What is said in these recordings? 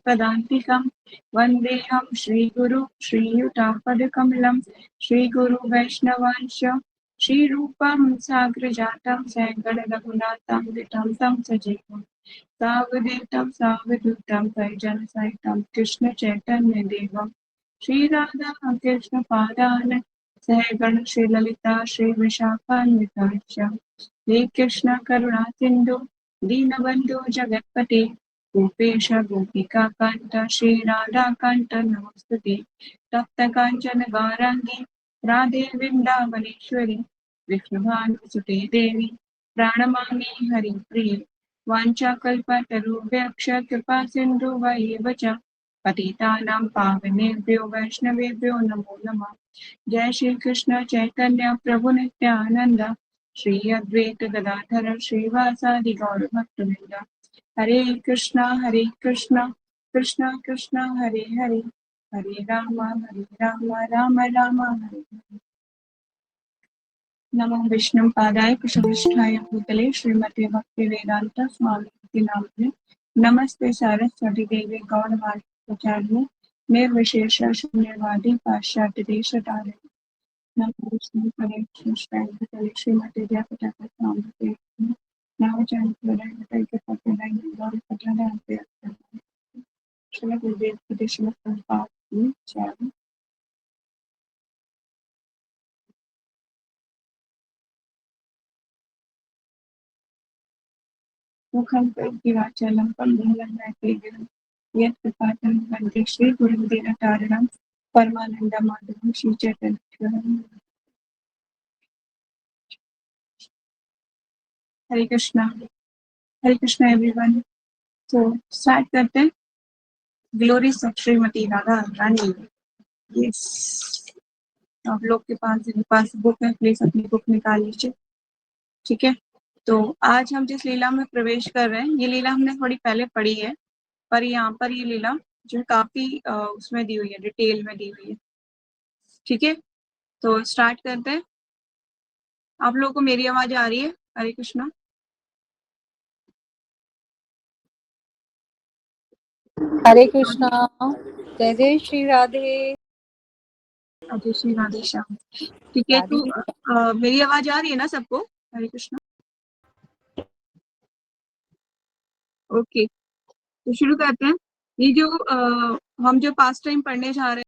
पदान्तिकं वन्देऽहं श्रीगुरु श्रीयुतापदकमलं श्रीगुरुवैष्णवांश श्रीरूपं साग्रजातं सैगणरघुनाथान्वितं तं सजीवं सावधूतं सावधूतं परिजनसहितं कृष्णचैतन्यदेवं श्रीराधा कृष्णपादान् सहगण श्रीललिता श्रीविशाखान्वितांश्च हे कृष्ण करुणा सिन्धु दीनबन्धु जगत्पते गोपेश गोपिका कान्त श्रीराधा कान्त नमोस्तुते तप्त काञ्चन गौराङ्गी राधे वृन्दावनेश्वरी विष्णुभानुसुते देवी प्रणमामि हरिप्रिये वाञ्छाकल्पतरुभ्यश्च कृपा सिन्धुभ्यैव च पतितानां पावनेभ्यो वैष्णवेभ्यो नमो नमः। जय श्री कृष्ण चैतन्य प्रभु नित्यानंद श्री अद्वैत गदाधर श्रीवासादि गौर भक्तवृंद हरे कृष्णा कृष्ण कृष्ण हरे हरे हरे राम राम राम हरे हरे। नमो विष्णु पादाय कुशलिष्ठाय भूतले श्रीमते भक्ति वेदांत स्वामी नामिने नमस्ते सारस्वती देवी गौरवाणी प्रचारिणे निर्विशेष शून्यवादी पाश्चात्य देशतारिणे नमो विष्णु पदे श्रीमते श्रीमते जयपताका स्वामी नामचरण प्रदाय के पत्ते गौर पठाने श्री गुरुदेव की श्रीमत संपाद की जय। मुखं करोतिवाचालं पङ्गुं लङ्घयते यत्कृपातं वन्दे श्रीगुरुदीनतारिणं परमानन्दमाधवं श्रीचैतन्येश्वरम्। हरे कृष्णा एवरीवन। तो स्टार्ट करते हैं। Glories of Shrimati Radha Rani. Yes, आप लोग के पास बुक है, प्लीज अपनी बुक निकाल लीजिए। ठीक है, तो आज हम जिस लीला में प्रवेश कर रहे हैं, ये लीला हमने थोड़ी पहले पढ़ी है, पर यहाँ पर ये लीला जो काफी उसमें दी हुई है, डिटेल में दी हुई है। ठीक है, तो स्टार्ट करते हैं। आप लोगों को मेरी आवाज आ रही है? हरे कृष्णा। हरे कृष्णा। जय जय श्री राधे। राधे श्री राधे श्याम। ठीक है, तो मेरी आवाज आ रही है ना सबको? हरे कृष्णा। ओके, तो शुरू करते हैं। ये जो हम जो पास्ट टाइम पढ़ने जा रहे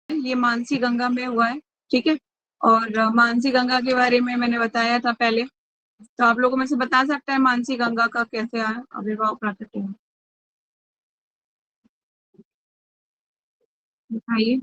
हैं, ये मानसी गंगा में हुआ है। ठीक है, और मानसी गंगा के बारे में मैंने बताया था पहले, तो आप लोगों में से बता सकता है मानसी गंगा का कैसे आविर्भाव प्राप्त हुआ? बताइए।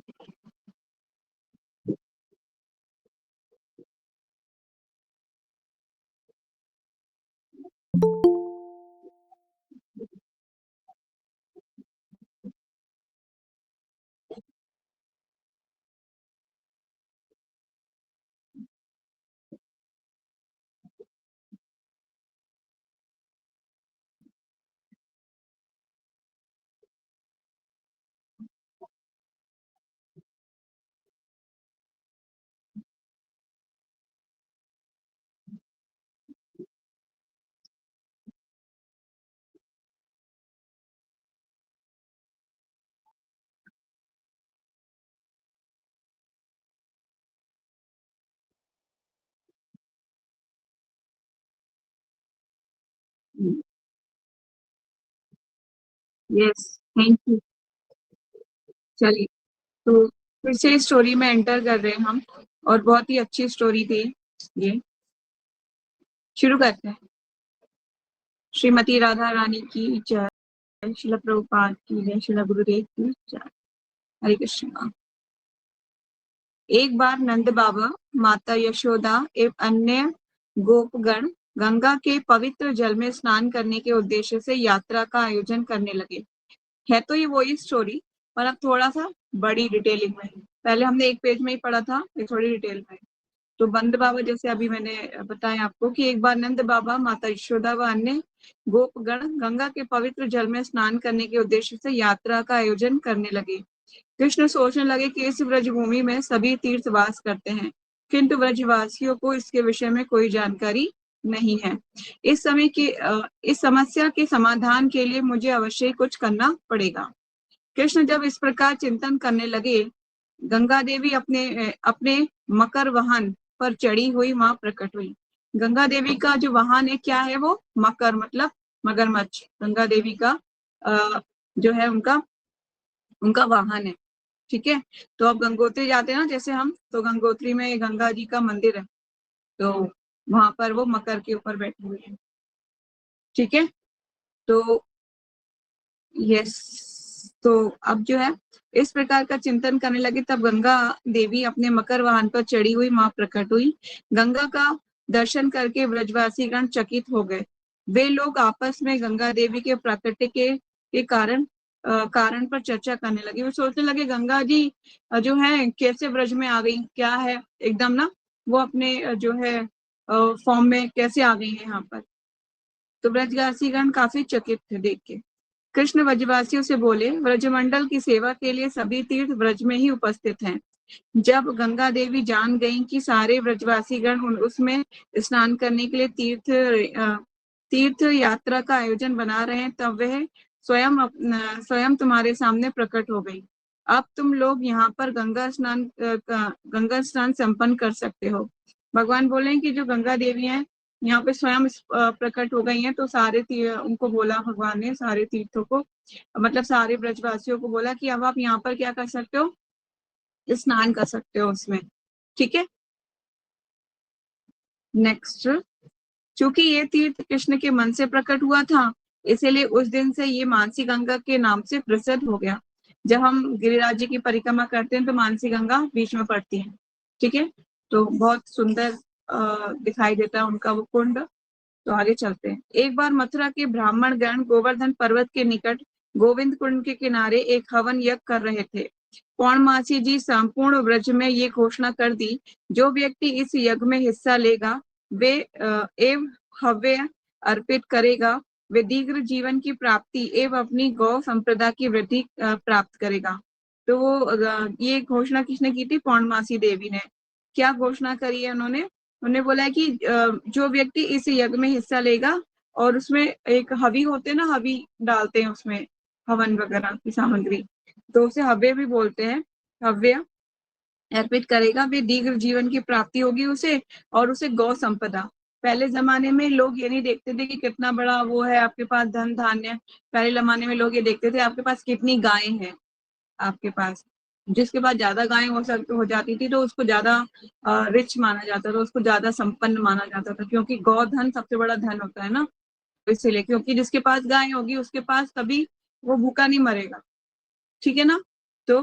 Yes, thank you. चलिए, तो फिर से स्टोरी में एंटर कर रहे हैं हम, और बहुत ही अच्छी स्टोरी थी ये। शुरू करते हैं। श्रीमती राधा रानी की जय, श्रील प्रभुपाद की जय, श्रील गुरुदेव की जय। हरे कृष्णा। एक बार नंद बाबा, माता यशोदा एवं अन्य गोपगण गंगा के पवित्र जल में स्नान करने के उद्देश्य से यात्रा का आयोजन करने लगे। है तो ये वही स्टोरी, पर अब थोड़ा सा बड़ी डिटेलिंग में। पहले हमने एक पेज में ही पढ़ा था, ये थोड़ी डिटेल में। तो नंद बाबा, जैसे अभी मैंने बताया आपको कि एक बार नंद बाबा, माता यशोदा व अन्य गोपगण गंगा के पवित्र जल में स्नान करने के उद्देश्य से यात्रा का आयोजन करने लगे। कृष्ण सोचने लगे कि इस ब्रजभूमि में सभी तीर्थवास करते हैं, किंतु ब्रजवासियों को इसके विषय में कोई जानकारी नहीं है। इस समस्या के समाधान के लिए मुझे अवश्य कुछ करना पड़ेगा। कृष्ण जब इस प्रकार चिंतन करने लगे, गंगा देवी अपने मकर वाहन पर चढ़ी हुई वहां प्रकट हुई। गंगा देवी का जो वाहन है क्या है, वो मकर मतलब मगरमच्छ। गंगा देवी का जो है उनका वाहन है। ठीक है, तो अब गंगोत्री जाते हैं ना जैसे हम, तो गंगोत्री में गंगा जी का मंदिर है, तो वहां पर वो मकर के ऊपर बैठी हुई है। ठीक है, तो यस, तो अब जो है इस प्रकार का चिंतन करने लगे, तब गंगा देवी अपने मकर वाहन पर चढ़ी हुई मां प्रकट हुई। गंगा का दर्शन करके ब्रजवासी गण चकित हो गए। वे लोग आपस में गंगा देवी के प्राकट्य के कारण पर चर्चा करने लगे। वो सोचने लगे गंगा जी जो है कैसे ब्रज में आ गई, क्या है एकदम ना, वो अपने जो है फॉर्म में कैसे आ गई है यहाँ पर। तो ब्रजवासी गण काफी चकित थे देख के। कृष्ण ब्रजवासियों से बोले, ब्रजमंडल की सेवा के लिए सभी तीर्थ ब्रज में ही उपस्थित हैं। जब गंगा देवी जान गईं कि सारे ब्रजवासी गण उसमें स्नान करने के लिए तीर्थ यात्रा का आयोजन बना रहे हैं, तब वह स्वयं तुम्हारे सामने प्रकट हो गई। अब तुम लोग यहाँ पर गंगा स्नान संपन्न कर सकते हो। भगवान बोले कि जो गंगा देवी हैं यहाँ पे स्वयं प्रकट हो गई हैं, तो उनको बोला भगवान ने, सारे तीर्थों को मतलब सारे ब्रजवासियों को बोला कि अब आप यहाँ पर क्या कर सकते हो, स्नान कर सकते हो उसमें। ठीक है, नेक्स्ट, चूंकि ये तीर्थ कृष्ण के मन से प्रकट हुआ था, इसीलिए उस दिन से ये मानसी गंगा के नाम से प्रसिद्ध हो गया। जब हम गिरिराज जी की परिक्रमा करते हैं तो मानसी गंगा बीच में पड़ती है। ठीक है, तो बहुत सुंदर दिखाई देता है उनका वो कुंड। तो आगे चलते हैं। एक बार मथुरा के ब्राह्मण गण गोवर्धन पर्वत के निकट गोविंद कुंड के किनारे एक हवन यज्ञ कर रहे थे। पौर्णमासी जी संपूर्ण ब्रज में ये घोषणा कर दी, जो व्यक्ति इस यज्ञ में हिस्सा लेगा वे एवं हव्य अर्पित करेगा, वे दीर्घ जीवन की प्राप्ति एवं अपनी गौ संप्रदा की वृद्धि प्राप्त करेगा। तो वो ये घोषणा किसने की थी? पौर्णमासी देवी ने। क्या घोषणा करी है उन्होंने बोला है कि जो व्यक्ति इस यज्ञ में हिस्सा लेगा, और उसमें एक हवि होते हैं ना, हवि डालते हैं उसमें हवन वगैरह की सामग्री, तो उसे हव्य भी बोलते हैं, हव्य अर्पित करेगा, वे दीर्घ जीवन की प्राप्ति होगी उसे, और उसे गौ संपदा। पहले जमाने में लोग ये नहीं देखते थे कि कितना बड़ा वो है आपके पास धन धान्य। पहले जमाने में लोग ये देखते थे आपके पास कितनी गायें हैं आपके पास। जिसके पास ज्यादा गायें हो जाती थी तो उसको ज्यादा रिच माना जाता था, उसको ज्यादा संपन्न माना जाता था, क्योंकि गौधन सबसे बड़ा धन होता है ना, इसीलिए। क्योंकि जिसके पास गाय होगी उसके पास कभी वो भूखा नहीं मरेगा। ठीक है ना, तो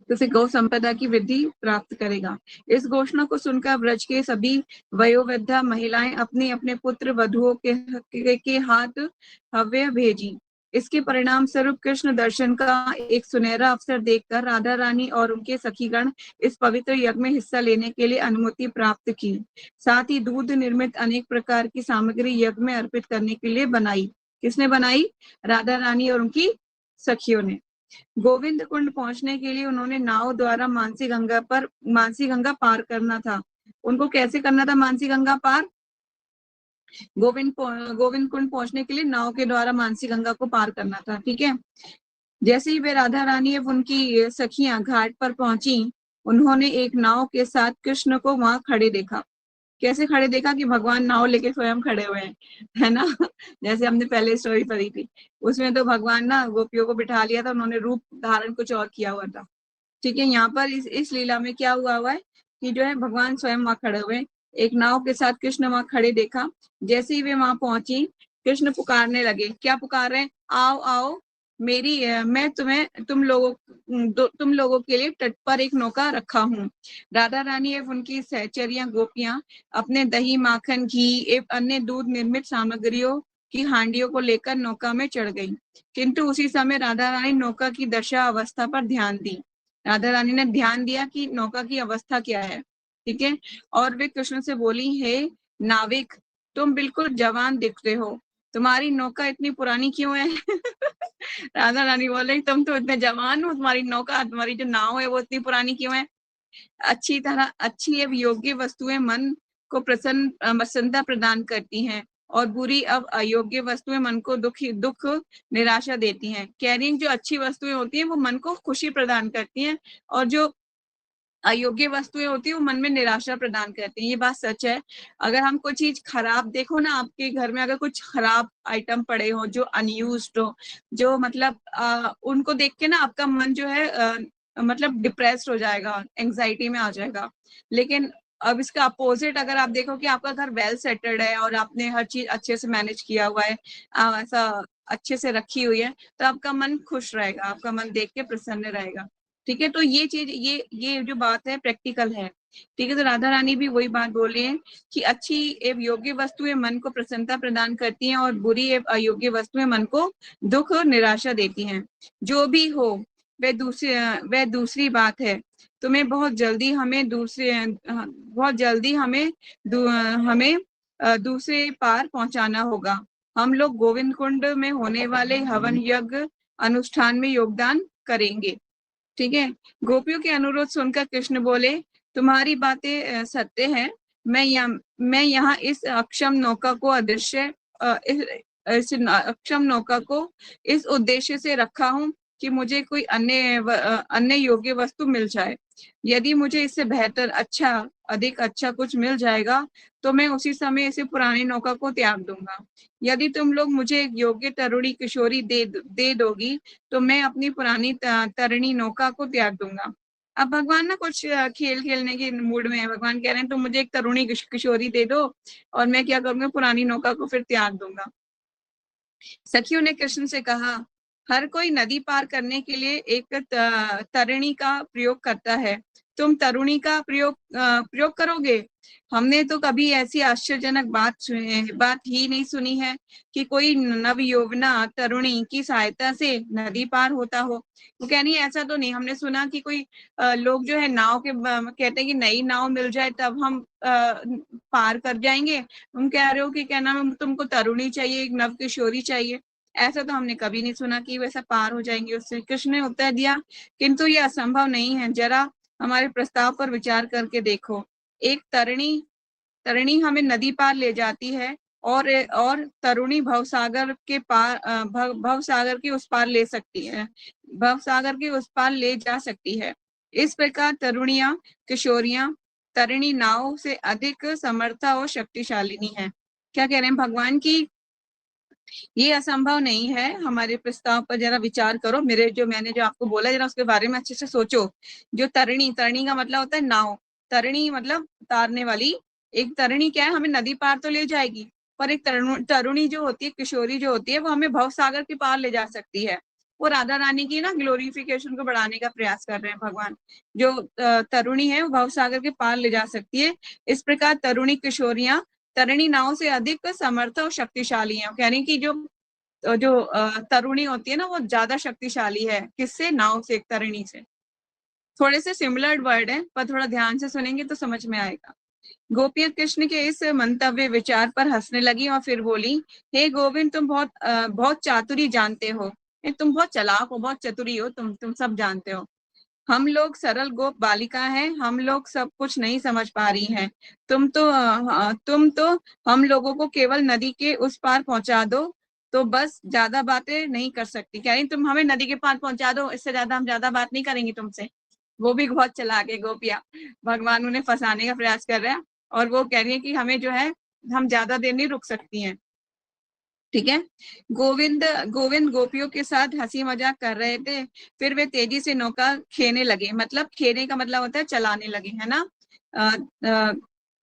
फिर गौ संपदा की वृद्धि प्राप्त करेगा। इस घोषणा को सुनकर ब्रज के सभी वयोवृद्धा महिलाएं अपने अपने पुत्र वधुओं के हाथ हव्य भेजी। इसके परिणाम स्वरूप कृष्ण दर्शन का एक सुनहरा अवसर देखकर राधा रानी और उनके सखीगण इस पवित्र यज्ञ में हिस्सा लेने के लिए अनुमति प्राप्त की। साथ ही दूध निर्मित अनेक प्रकार की सामग्री यज्ञ में अर्पित करने के लिए बनाई। किसने बनाई? राधा रानी और उनकी सखियों ने। गोविंद कुंड पहुंचने के लिए उन्होंने नाव द्वारा मानसी गंगा पार करना था। उनको कैसे करना था मानसी गंगा पार? गोविंद कुंड पहुंचने के लिए नाव के द्वारा मानसी गंगा को पार करना था। ठीक है, जैसे ही वे राधा रानी और उनकी सखियां घाट पर पहुंची, उन्होंने एक नाव के साथ कृष्ण को वहां खड़े देखा। कैसे खड़े देखा? कि भगवान नाव लेके स्वयं खड़े हुए हैं, है ना। जैसे हमने पहले स्टोरी पढ़ी थी, उसमें तो भगवान ना गोपियों को बिठा लिया था, उन्होंने रूप धारण कुछ और किया हुआ था। ठीक है, यहाँ पर इस लीला में क्या हुआ है कि जो है भगवान स्वयं वहां खड़े हुए, एक नाव के साथ कृष्ण वहां खड़े देखा। जैसे ही वे वहां पहुंची, कृष्ण पुकारने लगे। क्या पुकार रहे हैं? आओ आओ मैं तुम लोगों के लिए तट पर एक नौका रखा हूँ। राधा रानी एवं उनकी सहचरियां गोपियां अपने दही माखन घी एवं अन्य दूध निर्मित सामग्रियों की हांडियों को लेकर नौका में चढ़ गई। किंतु उसी समय राधा रानी नौका की दशा अवस्था पर ध्यान दी। राधा रानी ने ध्यान दिया कि नौका की अवस्था क्या है। ठीक है, और वे कृष्ण से बोली, हे नाविक, तुम बिल्कुल जवान दिखते हो, तुम्हारी नौका इतनी पुरानी क्यों है? राधा रानी बोले, तुम तो इतने जवान हो, तुम्हारी जो नाव है वो इतनी पुरानी क्यों है? अच्छी एवं योग्य वस्तुएं मन को प्रसन्नता प्रदान करती हैं। और बुरी अब अयोग्य वस्तुएं मन को दुख निराशा देती हैं। कह रही हैं जो अच्छी वस्तुएं होती हैं वो मन को खुशी प्रदान करती हैं, और जो अयोग्य वस्तुएं होती है वो मन में निराशा प्रदान करती हैं। ये बात सच है। अगर हम कोई चीज खराब देखो ना, आपके घर में अगर कुछ खराब आइटम पड़े हो जो अनयूज्ड हो, जो मतलब उनको देख के ना आपका मन जो है मतलब डिप्रेस्ड हो जाएगा, एंग्जाइटी में आ जाएगा। लेकिन अब इसका अपोजिट अगर आप देखो कि आपका घर वेल सेटल्ड है और आपने हर चीज अच्छे से मैनेज किया हुआ है, ऐसा अच्छे से रखी हुई है, तो आपका मन खुश रहेगा, आपका मन देख के प्रसन्न रहेगा। ठीक है, तो ये चीज ये जो बात है प्रैक्टिकल है। ठीक है, तो राधा रानी भी वही बात बोल रही है कि अच्छी एवं योग्य वस्तुएं मन को प्रसन्नता प्रदान करती हैं और बुरी एवं अयोग्य वस्तुएं मन को दुख और निराशा देती हैं। जो भी हो वह दूसरी बात है। तुम्हें बहुत जल्दी हमें दूसरे पार पहुंचाना होगा। हम लोग गोविंद कुंड में होने वाले हवन यज्ञ अनुष्ठान में योगदान करेंगे। ठीक है, गोपियों के अनुरोध सुनकर कृष्ण बोले, तुम्हारी बातें सत्य हैं। मैं यहाँ इस अक्षम नौका को अक्षम नौका को इस उद्देश्य से रखा हूँ कि मुझे कोई अन्य योग्य वस्तु मिल जाए। यदि मुझे इससे बेहतर अधिक अच्छा कुछ मिल जाएगा तो मैं उसी समय इसे पुरानी नौका को त्याग दूंगा। यदि तुम लोग मुझे एक योग्य तरुणी किशोरी दे दोगी तो मैं अपनी पुरानी तरुणी नौका को त्याग दूंगा। अब भगवान ना कुछ खेल खेलने के मूड में है। भगवान कह रहे हैं तुम मुझे एक तरुणी किशोरी दे दो और मैं क्या करूंगा, पुरानी नौका को फिर त्याग दूंगा। सखियों ने कृष्ण से कहा, हर कोई नदी पार करने के लिए एक तरुणी का प्रयोग करता है। तुम तरुणी का प्रयोग करोगे? हमने तो कभी ऐसी आश्चर्यजनक बात ही नहीं सुनी है कि कोई नवयौवना तरुणी की सहायता से नदी पार होता हो। वो कह रही है ऐसा तो नहीं, हमने सुना कि कोई लोग जो है नाव के कहते हैं कि नई नाव मिल जाए तब हम पार कर जाएंगे। तुम कह रहे हो कि क्या नाम है, तुमको तरुणी चाहिए, एक नव किशोरी चाहिए। ऐसा तो हमने कभी नहीं सुना कि वैसा पार हो जाएंगे उससे। कृष्ण ने उत्तर दिया, किंतु ये असंभव नहीं है। जरा हमारे प्रस्ताव पर विचार करके देखो। एक तरुणी हमें नदी पार ले जाती है और तरुणी भवसागर के उस पार ले सकती है, भवसागर के उस पार ले जा सकती है। इस प्रकार तरुणियां किशोरियां तरुणी नाव से अधिक समर्था और शक्तिशालिनी है। क्या कह रहे हैं भगवान की ये असंभव नहीं है। हमारे प्रस्ताव पर जरा विचार करो। मैंने जो आपको बोला जरा उसके बारे में अच्छे से सोचो। जो तरुणी का मतलब होता है नाव, तरुणी मतलब तारने वाली। एक तरुणी क्या है, हमें नदी पार तो ले जाएगी, पर एक तरुणी जो होती है, किशोरी जो होती है, वो हमें भवसागर के पार ले जा सकती है। वो राधा रानी की ना ग्लोरिफिकेशन को बढ़ाने का प्रयास कर रहे हैं भगवान। जो तरुणी है वो भवसागर के पार ले जा सकती है। इस प्रकार तरुणी किशोरियां तरुणी नाव से अधिक समर्थ और शक्तिशाली है। यानी कि जो तरुणी होती है ना वो ज्यादा शक्तिशाली है। किससे? नाव से, एक तरुणी से। थोड़े से सिमिलर वर्ड है पर थोड़ा ध्यान से सुनेंगे तो समझ में आएगा। गोपियां कृष्ण के इस मंतव्य विचार पर हंसने लगी और फिर बोली, हे गोविंद, तुम बहुत चातुरी जानते हो। तुम बहुत चालाक हो, बहुत चतुरी हो, तुम सब जानते हो। हम लोग सरल गोप बालिका हैं, हम लोग सब कुछ नहीं समझ पा रही हैं। तुम तो हम लोगों को केवल नदी के उस पार पहुंचा दो तो बस, ज्यादा बातें नहीं कर सकती। कह रही तुम हमें नदी के पार पहुंचा दो, इससे ज्यादा हम ज्यादा बात नहीं करेंगे तुमसे। वो भी बहुत चालाक है गोपियां, भगवान उन्हें फंसाने का प्रयास कर रहे हैं और वो कह रही है कि हमें जो है हम ज्यादा देर नहीं रुक सकती हैं। ठीक है, गोविंद गोपियों के साथ हंसी मजाक कर रहे थे। फिर वे तेजी से नौका खेने लगे। मतलब खेने का मतलब होता है चलाने लगे, है ना।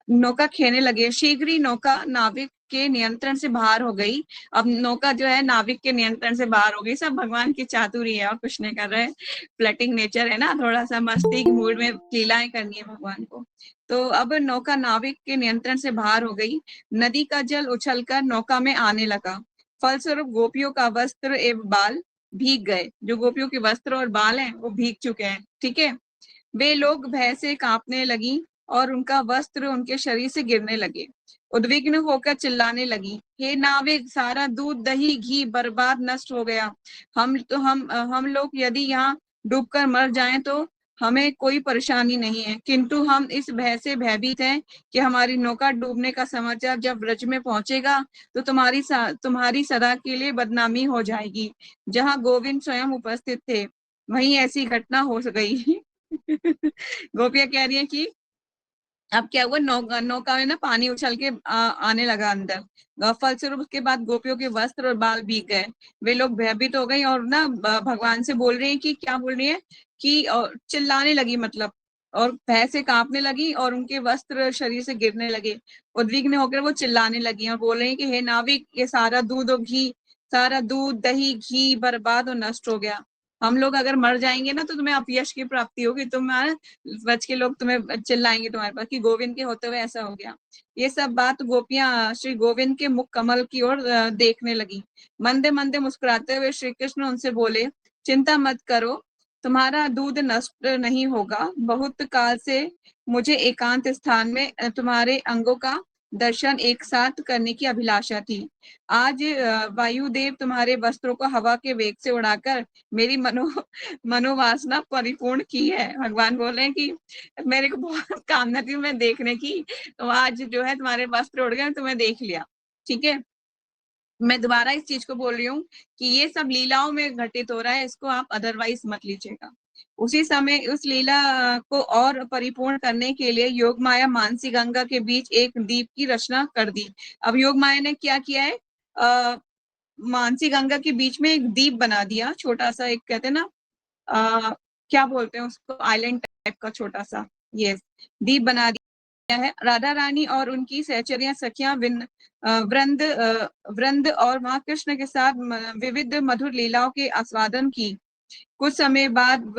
नौका खेने लगे। शीघ्र ही नौका नाविक के नियंत्रण से बाहर हो गई। अब नौका जो है नाविक के नियंत्रण से बाहर हो गई। सब भगवान की चातुरी है और कुछ नहीं कर रहे। फ्लटिंग नेचर है ना, थोड़ा सा मस्ती के मूड में लीलाएं करनी है भगवान को। तो अब नौका नाविक के नियंत्रण से बाहर हो गई। नदी का जल उछलकर नौका में आने लगा। फलस्वरूप गोपियों का वस्त्र एवं बाल भीग गए। जो गोपियों के वस्त्र और बाल हैं वो भीग चुके हैं। ठीक है, वे लोग भय से कांपने लगी और उनका वस्त्र उनके शरीर से गिरने लगे। उद्विग्न होकर चिल्लाने लगी, हे नाविक, सारा दूध दही घी बर्बाद नष्ट हो गया। हम लोग यदि यहाँ डूबकर मर जाएं तो हमें कोई परेशानी नहीं है, किंतु हम इस भय से भयभीत हैं कि हमारी नौका डूबने का समाचार जब ब्रज में पहुंचेगा तो तुम्हारी सदा के लिए बदनामी हो जाएगी। जहां गोविंद स्वयं उपस्थित थे वहीं ऐसी घटना हो गई। गोपियां कह रही है कि अब क्या हुआ, नौका में ना पानी उछल के आने लगा अंदर। फलस्वरूप उसके बाद गोपियों के वस्त्र और बाल भीग गए। वे लोग भयभीत हो गई और ना भगवान से बोल रही है कि क्या बोल रही है कि चिल्लाने लगी, मतलब, और भय से कांपने लगी और उनके वस्त्र शरीर से गिरने लगे। उद्विग्न होकर वो चिल्लाने लगी और बोल रही है कि हे नाविक, ये सारा दूध और घी, सारा दूध दही घी बर्बाद और नष्ट हो गया। हम लोग अगर मर जाएंगे ना तो तुम्हें अपयश की प्राप्ति होगी, तुम्हारे ब्रज के लोग तुम्हें चिल्लाएंगे तुम्हारे पास कि गोविंद के होते हुए ऐसा हो गया। ये सब बात गोपियां श्री गोविंद के मुख कमल की ओर देखने लगी। मंदे मंदे मुस्कुराते हुए श्री कृष्ण उनसे बोले, चिंता मत करो, तुम्हारा दूध नष्ट नहीं होगा। बहुत काल से मुझे एकांत स्थान में तुम्हारे अंगों का दर्शन एक साथ करने की अभिलाषा थी। आज वायुदेव तुम्हारे वस्त्रों को हवा के वेग से उड़ाकर मेरी मनोवासना परिपूर्ण की है। भगवान बोल रहे हैं कि मेरे को बहुत कामना थी मैं देखने की, तो आज जो है तुम्हारे वस्त्र उड़ गए, तुम्हें देख लिया। ठीक है, मैं दोबारा इस चीज को बोल रही हूँ कि ये सब लीलाओं में घटित हो रहा है, इसको आप अदरवाइज मत लीजिएगा। उसी समय उस लीला को और परिपूर्ण करने के लिए योग माया मानसी गंगा के बीच एक दीप की रचना कर दी। अब योग माया ने क्या किया है, मानसी गंगा के बीच में एक दीप बना दिया, छोटा सा, एक कहते हैं ना क्या बोलते हैं उसको, आइलैंड टाइप का छोटा सा, यस, दीप बना दिया है। राधा रानी और उनकी सहचरियां सखियां वृंद वृंद और वहां कृष्ण के साथ विविध मधुर लीलाओं के आस्वादन की। कुछ समय बाद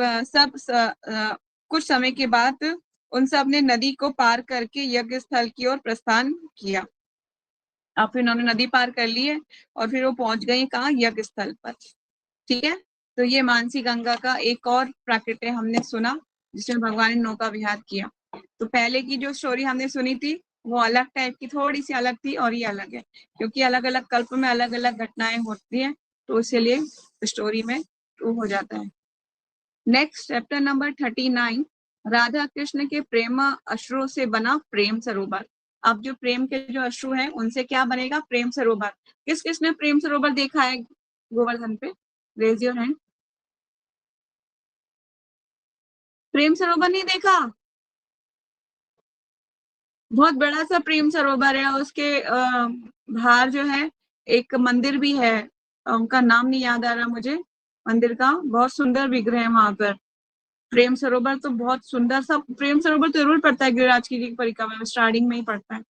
कुछ समय के बाद उन सब ने नदी को पार करके यज्ञ स्थल की ओर प्रस्थान किया। अब फिर उन्होंने नदी पार कर ली है और फिर वो पहुंच गए कहाँ, यज्ञ स्थल पर। ठीक है, तो ये मानसी गंगा का एक और प्राकृत्य हमने सुना जिसमें भगवान ने नौका विहार किया। तो पहले की जो स्टोरी हमने सुनी थी वो अलग टाइप की, थोड़ी सी अलग थी, और ये अलग है क्योंकि अलग अलग कल्प में अलग अलग घटनाएं होती हैं, तो इसलिए स्टोरी में ट्रू हो जाता है। Next chapter number 39, Radha Krishna के प्रेम अश्रु से बना प्रेम सरोवर। अब जो प्रेम के जो अश्रु हैं उनसे क्या बनेगा, प्रेम सरोवर। किस किसने प्रेम सरोवर देखा है गोवर्धन पे, रेज योर हैंड। प्रेम सरोवर नहीं देखा? बहुत बड़ा सा प्रेम सरोवर है, उसके बाहर जो है एक मंदिर भी है, उनका नाम नहीं याद आ रहा मुझे मंदिर का, बहुत सुंदर विग्रह है वहां पर। प्रेम सरोवर तो बहुत सुंदर सा, प्रेम सरोवर तो जरूर पड़ता है गिरिराज की परिक्रमा में, स्टार्टिंग में ही पड़ता है।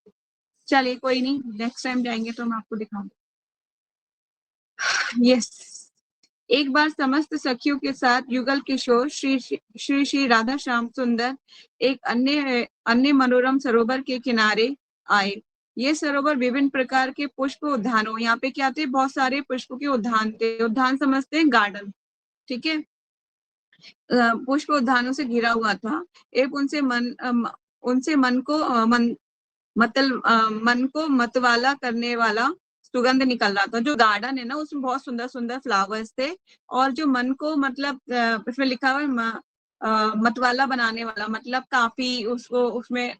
चलिए कोई नहीं, नेक्स्ट टाइम जाएंगे तो मैं आपको दिखाऊंगी। यस, एक बार समस्त सखियों के साथ युगल किशोर श्री श्री श्री राधा श्याम सुंदर एक अन्य अन्य मनोरम सरोवर के किनारे आए। ये सरोवर विभिन्न प्रकार के पुष्प उद्यानों, यहाँ पे क्या थे, बहुत सारे पुष्प के उद्यान थे, उद्यान समझते हैं गार्डन, ठीक है, पुष्प उद्यानों से घिरा हुआ था। एक उनसे मन को मन को मतवाला करने वाला सुगंध निकल रहा था। जो गार्डन है ना उसमें बहुत सुंदर सुंदर फ्लावर्स थे, और जो मन को, मतलब इसमें लिखा हुआ है मतवाला बनाने वाला, मतलब काफी उसको उसमें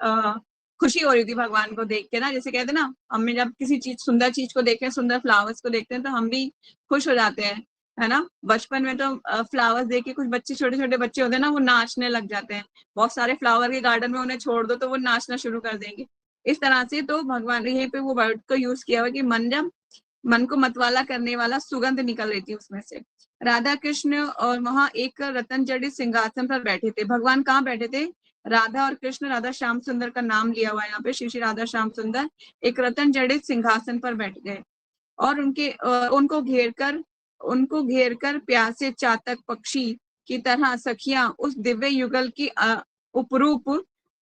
खुशी हो रही थी भगवान को देख के ना, जैसे कहते हैं ना, हमें जब किसी चीज, सुंदर चीज को देखते हैं, सुंदर फ्लावर्स को देखते हैं तो हम भी खुश हो जाते हैं, है ना। बचपन में तो फ्लावर्स देख के कुछ बच्चे, छोटे छोटे बच्चे होते हैं ना, वो नाचने लग जाते हैं। बहुत सारे फ्लावर के गार्डन में उन्हें छोड़ दो तो वो नाचना शुरू कर देंगे। इस तरह से तो भगवान यहीं पे वो वर्ड को यूज किया हुआ कि मन, जब मन को मतवाला करने वाला सुगंध निकल रही थी उसमें से। राधा कृष्ण और वहां एक रतन जड़ित सिंहासन पर बैठे थे। भगवान कहाँ बैठे थे, राधा और कृष्ण, राधा श्याम सुंदर का नाम लिया हुआ है यहाँ पे, श्री श्री राधा श्याम सुंदर एक रतन जड़ित सिंहासन पर बैठ गए और उनको घेर कर प्यासे चातक पक्षी की तरह सखियां उस दिव्य युगल की उपरूप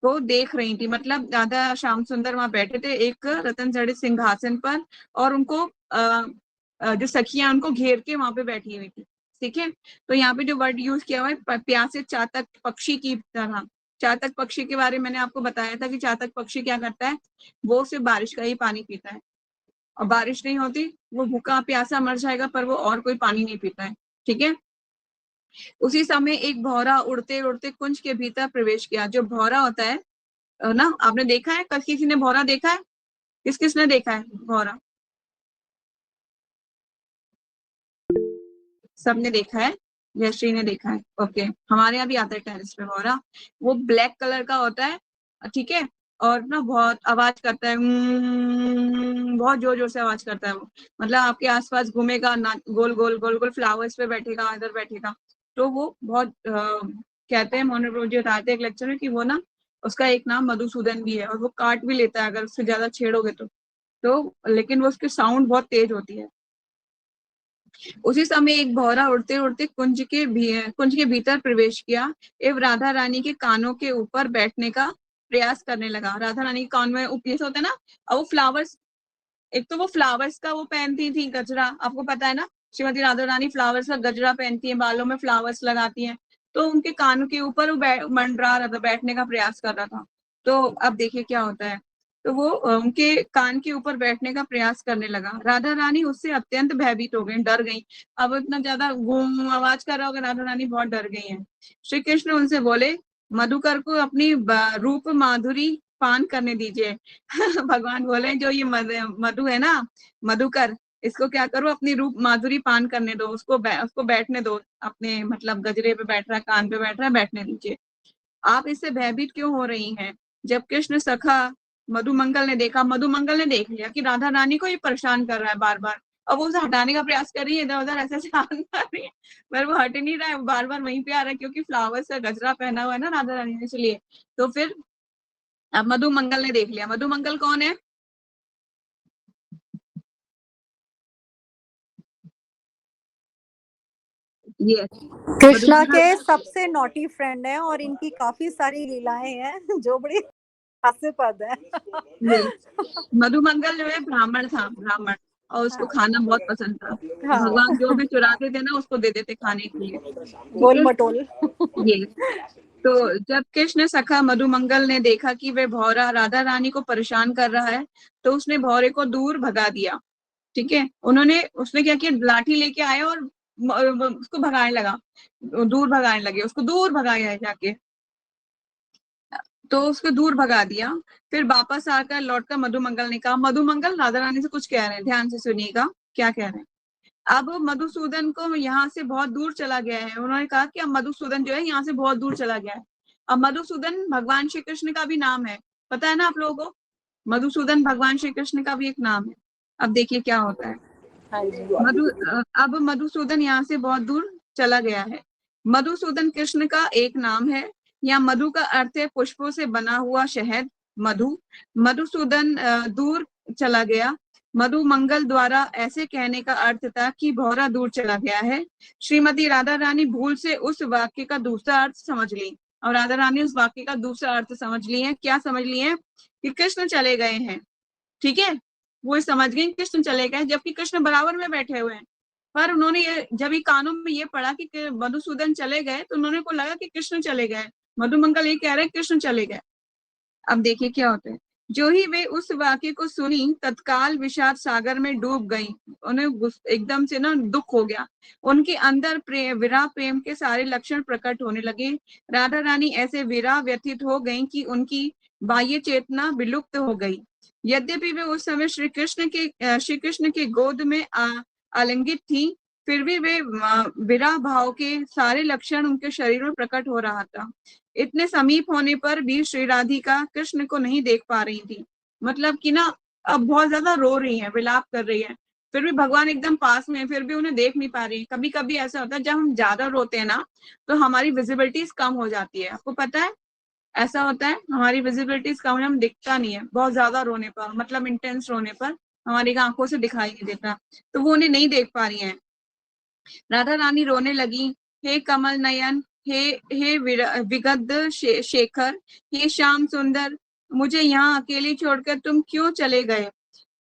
को देख रही थी। मतलब राधा श्याम सुंदर वहां बैठे थे एक रतन जड़ित सिंहासन पर, और उनको जो सखियां उनको घेर के वहां पे बैठी हुई थी। ठीक है, तो यहाँ पे जो वर्ड यूज किया हुआ है, प्यासे चातक पक्षी की तरह। चातक पक्षी के बारे में मैंने आपको बताया था कि चातक पक्षी क्या करता है, वो सिर्फ बारिश का ही पानी पीता है, और बारिश नहीं होती वो भूखा प्यासा मर जाएगा, पर वो और कोई पानी नहीं पीता है। ठीक है, उसी समय एक भौरा उड़ते उड़ते कुंज के भीतर प्रवेश किया। जो भौरा होता है ना, आपने देखा है? किसी ने भौरा देखा है? किस किसने देखा है भौरा? सबने देखा है? जयश्री ने देखा है, ओके। हमारे यहाँ भी आता है टेरेस पे भौरा। वो ब्लैक कलर का होता है, ठीक है, और ना बहुत आवाज करता है, बहुत जोर जोर से आवाज करता है वो। मतलब आपके आसपास घूमेगा ना, गोल गोल गोल गोल फ्लावर्स पे बैठेगा, इधर बैठेगा। तो वो बहुत कहते हैं, मोहन प्रभु जी बताते हैं एक लेक्चर में कि वो ना, उसका एक नाम मधुसूदन भी है, और वो काट भी लेता है अगर उससे ज्यादा छेड़ोगे तो लेकिन वो उसकी साउंड बहुत तेज होती है। उसी समय एक भौरा उड़ते उड़ते कुंज के भीतर प्रवेश किया एवं राधा रानी के कानों के ऊपर बैठने का प्रयास करने लगा। राधा रानी के कान में ऊपर होता है ना, और वो फ्लावर्स, एक तो वो फ्लावर्स का वो पहनती थी गजरा, आपको पता है ना, श्रीमती राधा रानी फ्लावर्स का गजरा पहनती है, बालों में फ्लावर्स लगाती हैं। तो उनके कानों के ऊपर वो मंडरा रहा था, बैठने का प्रयास कर रहा था। तो अब देखिए क्या होता है। तो वो उनके कान के ऊपर बैठने का प्रयास करने लगा। राधा रानी उससे अत्यंत भयभीत हो गई, डर गई। अब इतना ज्यादा गूं आवाज कर रहा होगा, राधा रानी बहुत डर गई हैं। श्री कृष्ण उनसे बोले, मधुकर को अपनी रूप माधुरी पान करने दीजिए। भगवान बोले, जो ये मधु है ना, मधुकर, इसको क्या करो, अपनी रूप माधुरी पान करने दो, उसको बैठने दो, अपने मतलब गजरे पे बैठ रहा है, कान पे बैठ रहा है, बैठने दीजिए। आप इससे भयभीत क्यों हो रही हैं? जब कृष्ण सखा मधुमंगल ने देखा, मधुमंगल ने देख लिया कि राधा रानी को ये परेशान कर रहा है बार बार, अब वो उसे हटाने का प्रयास कर रही है, इधर उधर ऐसे ऐसे हाथ मार रही है, पर वो हट नहीं रहा है, बार बार वहीं पे आ रहा है, क्योंकि फ्लावर्स का गजरा पहना हुआ है ना राधा रानी ने, इसलिए। तो फिर अब मधुमंगल ने देख लिया। मधुमंगल कौन है? ये कृष्णा मधुमंगल, के सबसे नॉटी फ्रेंड है और इनकी काफी सारी लीलाएं हैं जो बड़ी हास्यास्पद है। ये मधुमंगल जो है ब्राह्मण था, ब्राह्मण, और उसको खाना बहुत पसंद था। हाँ, भगवान जो भी चुराते थे ना, उसको दे देते खाने के लिए, ठीक गोल है। मटोल। ये तो जब कृष्ण सखा मधुमंगल ने देखा कि वह भौरा राधा रानी को परेशान कर रहा है, तो उसने भौरे को दूर भगा दिया, ठीक है। उसने क्या किया, लाठी लेके आया और उसको भगाने लगा, दूर भगाने लगे, उसको दूर भगाया जाके, तो उसको दूर भगा दिया। फिर वापस आकर लौटकर मधुमंगल ने कहा, मधुमंगल राधा रानी से कुछ कह रहे हैं, ध्यान से सुनिएगा क्या कह रहे हैं। अब मधुसूदन को यहाँ से बहुत दूर चला गया है। उन्होंने कहा कि अब मधुसूदन जो है यहाँ से बहुत दूर चला गया है। अब मधुसूदन भगवान श्री कृष्ण का भी नाम है, पता है ना आप लोगों को? मधुसूदन भगवान श्री कृष्ण का भी एक नाम है। अब देखिए क्या होता है। हाँ जी। अब मधुसूदन यहाँ से बहुत दूर चला गया है। मधुसूदन कृष्ण का एक नाम है। यहाँ मधु का अर्थ है पुष्पों से बना हुआ शहद, मधु। मधुसूदन दूर चला गया। मधु मंगल द्वारा ऐसे कहने का अर्थ था कि भौरा दूर चला गया है। श्रीमती राधा रानी भूल से उस वाक्य का दूसरा अर्थ समझ ली, और राधा रानी उस वाक्य का दूसरा अर्थ समझ ली है। क्या समझ ली है? कि कृष्ण चले गए हैं, ठीक है। वो समझ गए कृष्ण चले गए, जबकि कृष्ण बराबर में बैठे हुए हैं। पर उन्होंने ये जब ये कानों में ये पढ़ा कि मधुसूदन चले गए, तो उन्होंने को लगा कि कृष्ण चले गए। मधुमंगल ये कह रहे हैं कृष्ण चले गए। अब देखिए क्या होता है। जो ही वे उस वाक्य को सुनी, तत्काल विषाद सागर में डूब गई। उन्हें एकदम से ना दुख हो गया। उनके अंदर विरह प्रेम के सारे लक्षण प्रकट होने लगे। राधा रानी ऐसे विरह व्यथित हो गई कि उनकी बाह्य चेतना विलुप्त हो गई। यद्यपि वे उस समय श्री कृष्ण के गोद में आलिंगित थी, फिर भी वे विरह भाव के सारे लक्षण उनके शरीर में प्रकट हो रहा था। इतने समीप होने पर भी श्री राधिका कृष्ण को नहीं देख पा रही थी। मतलब कि ना, अब बहुत ज्यादा रो रही है, विलाप कर रही है, फिर भी भगवान एकदम पास में है, फिर भी उन्हें देख नहीं पा रही है। कभी कभी ऐसा होता है, जब हम ज्यादा रोते हैं ना, तो हमारी विजिबिलिटीज कम हो जाती है। आपको पता है ऐसा होता है, हमारी विजिबिलिटीज कम है, हम दिखता नहीं है बहुत ज्यादा रोने पर, मतलब इंटेंस रोने पर हमारी आंखों से दिखाई नहीं देता, तो वो उन्हें नहीं देख पा रही है। राधा रानी रोने लगी, हे कमल नयन, हे विगद्ध शेखर, हे श्याम सुंदर, मुझे यहाँ अकेली छोड़कर तुम क्यों चले गए?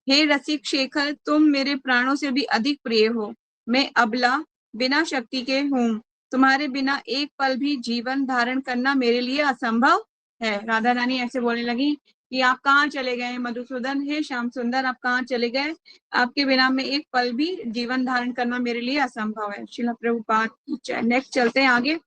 हे रसिक शेखर, तुम मेरे प्राणों से भी अधिक प्रिय हो। मैं अबला, बिना शक्ति के हूँ। तुम्हारे बिना एक पल भी जीवन धारण करना मेरे लिए असंभव है। राधा रानी ऐसे बोलने लगी कि आप कहाँ चले गए मधुसूदन, हे श्याम सुंदर आप कहाँ चले गए, आपके बिना में एक पल भी जीवन धारण करना मेरे लिए असंभव है। शिला प्रभुपाद की जय। नेक्स्ट चलते हैं आगे।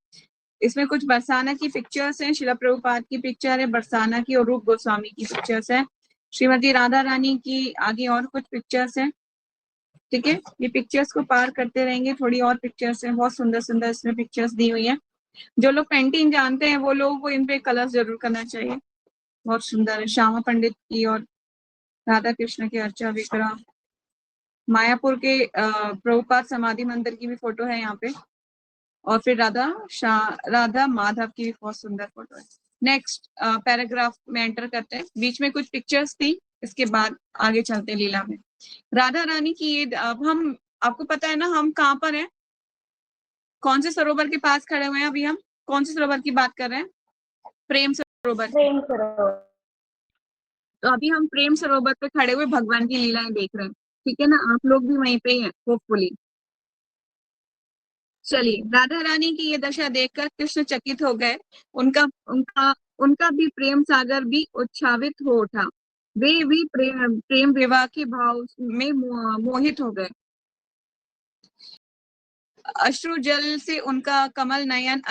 इसमें कुछ बरसाना की पिक्चर्स हैं, शिला प्रभुपाद की पिक्चर है बरसाना की, और रूप गोस्वामी की पिक्चर्स है, श्रीमती राधा रानी की आगे और कुछ पिक्चर्स हैं। ठीक है, ये पिक्चर्स को पार करते रहेंगे, थोड़ी और पिक्चर्स हैं, बहुत सुंदर सुंदर इसमें पिक्चर्स दी हुई हैं। जो लोग पेंटिंग जानते हैं वो लोग को इन पे कलर जरूर करना चाहिए, बहुत सुंदर है। श्यामा पंडित की और राधा कृष्ण के अर्चा विग्रह, मायापुर के प्रभुपाद समाधि मंदिर की भी फोटो है यहाँ पे, और फिर राधा माधव की भी बहुत सुंदर फोटो है। नेक्स्ट पैराग्राफ में एंटर करते हैं, बीच में कुछ पिक्चर्स थी, इसके बाद आगे चलते हैं लीला में। राधा रानी की ये अब हम, आपको पता है ना हम कहाँ पर हैं, कौन से सरोवर के पास खड़े हुए हैं अभी हम, कौन से सरोवर की बात कर रहे हैं, प्रेम सरोवर। प्रेम सरोवर। तो अभी हम प्रेम सरोवर पे खड़े हुए भगवान की लीलाएं देख रहे हैं, ठीक है ना, आप लोग भी वहीं पे ही हैं होपफुली। चलिए, राधा रानी की ये दशा देखकर कृष्ण चकित हो गए, उनका उनका उनका भी प्रेम सागर भी उच्छावित हो उठा, वे भी प्रेम विवाह के भाव में मोहित हो गए। अश्रु जल से उनका कमल नयन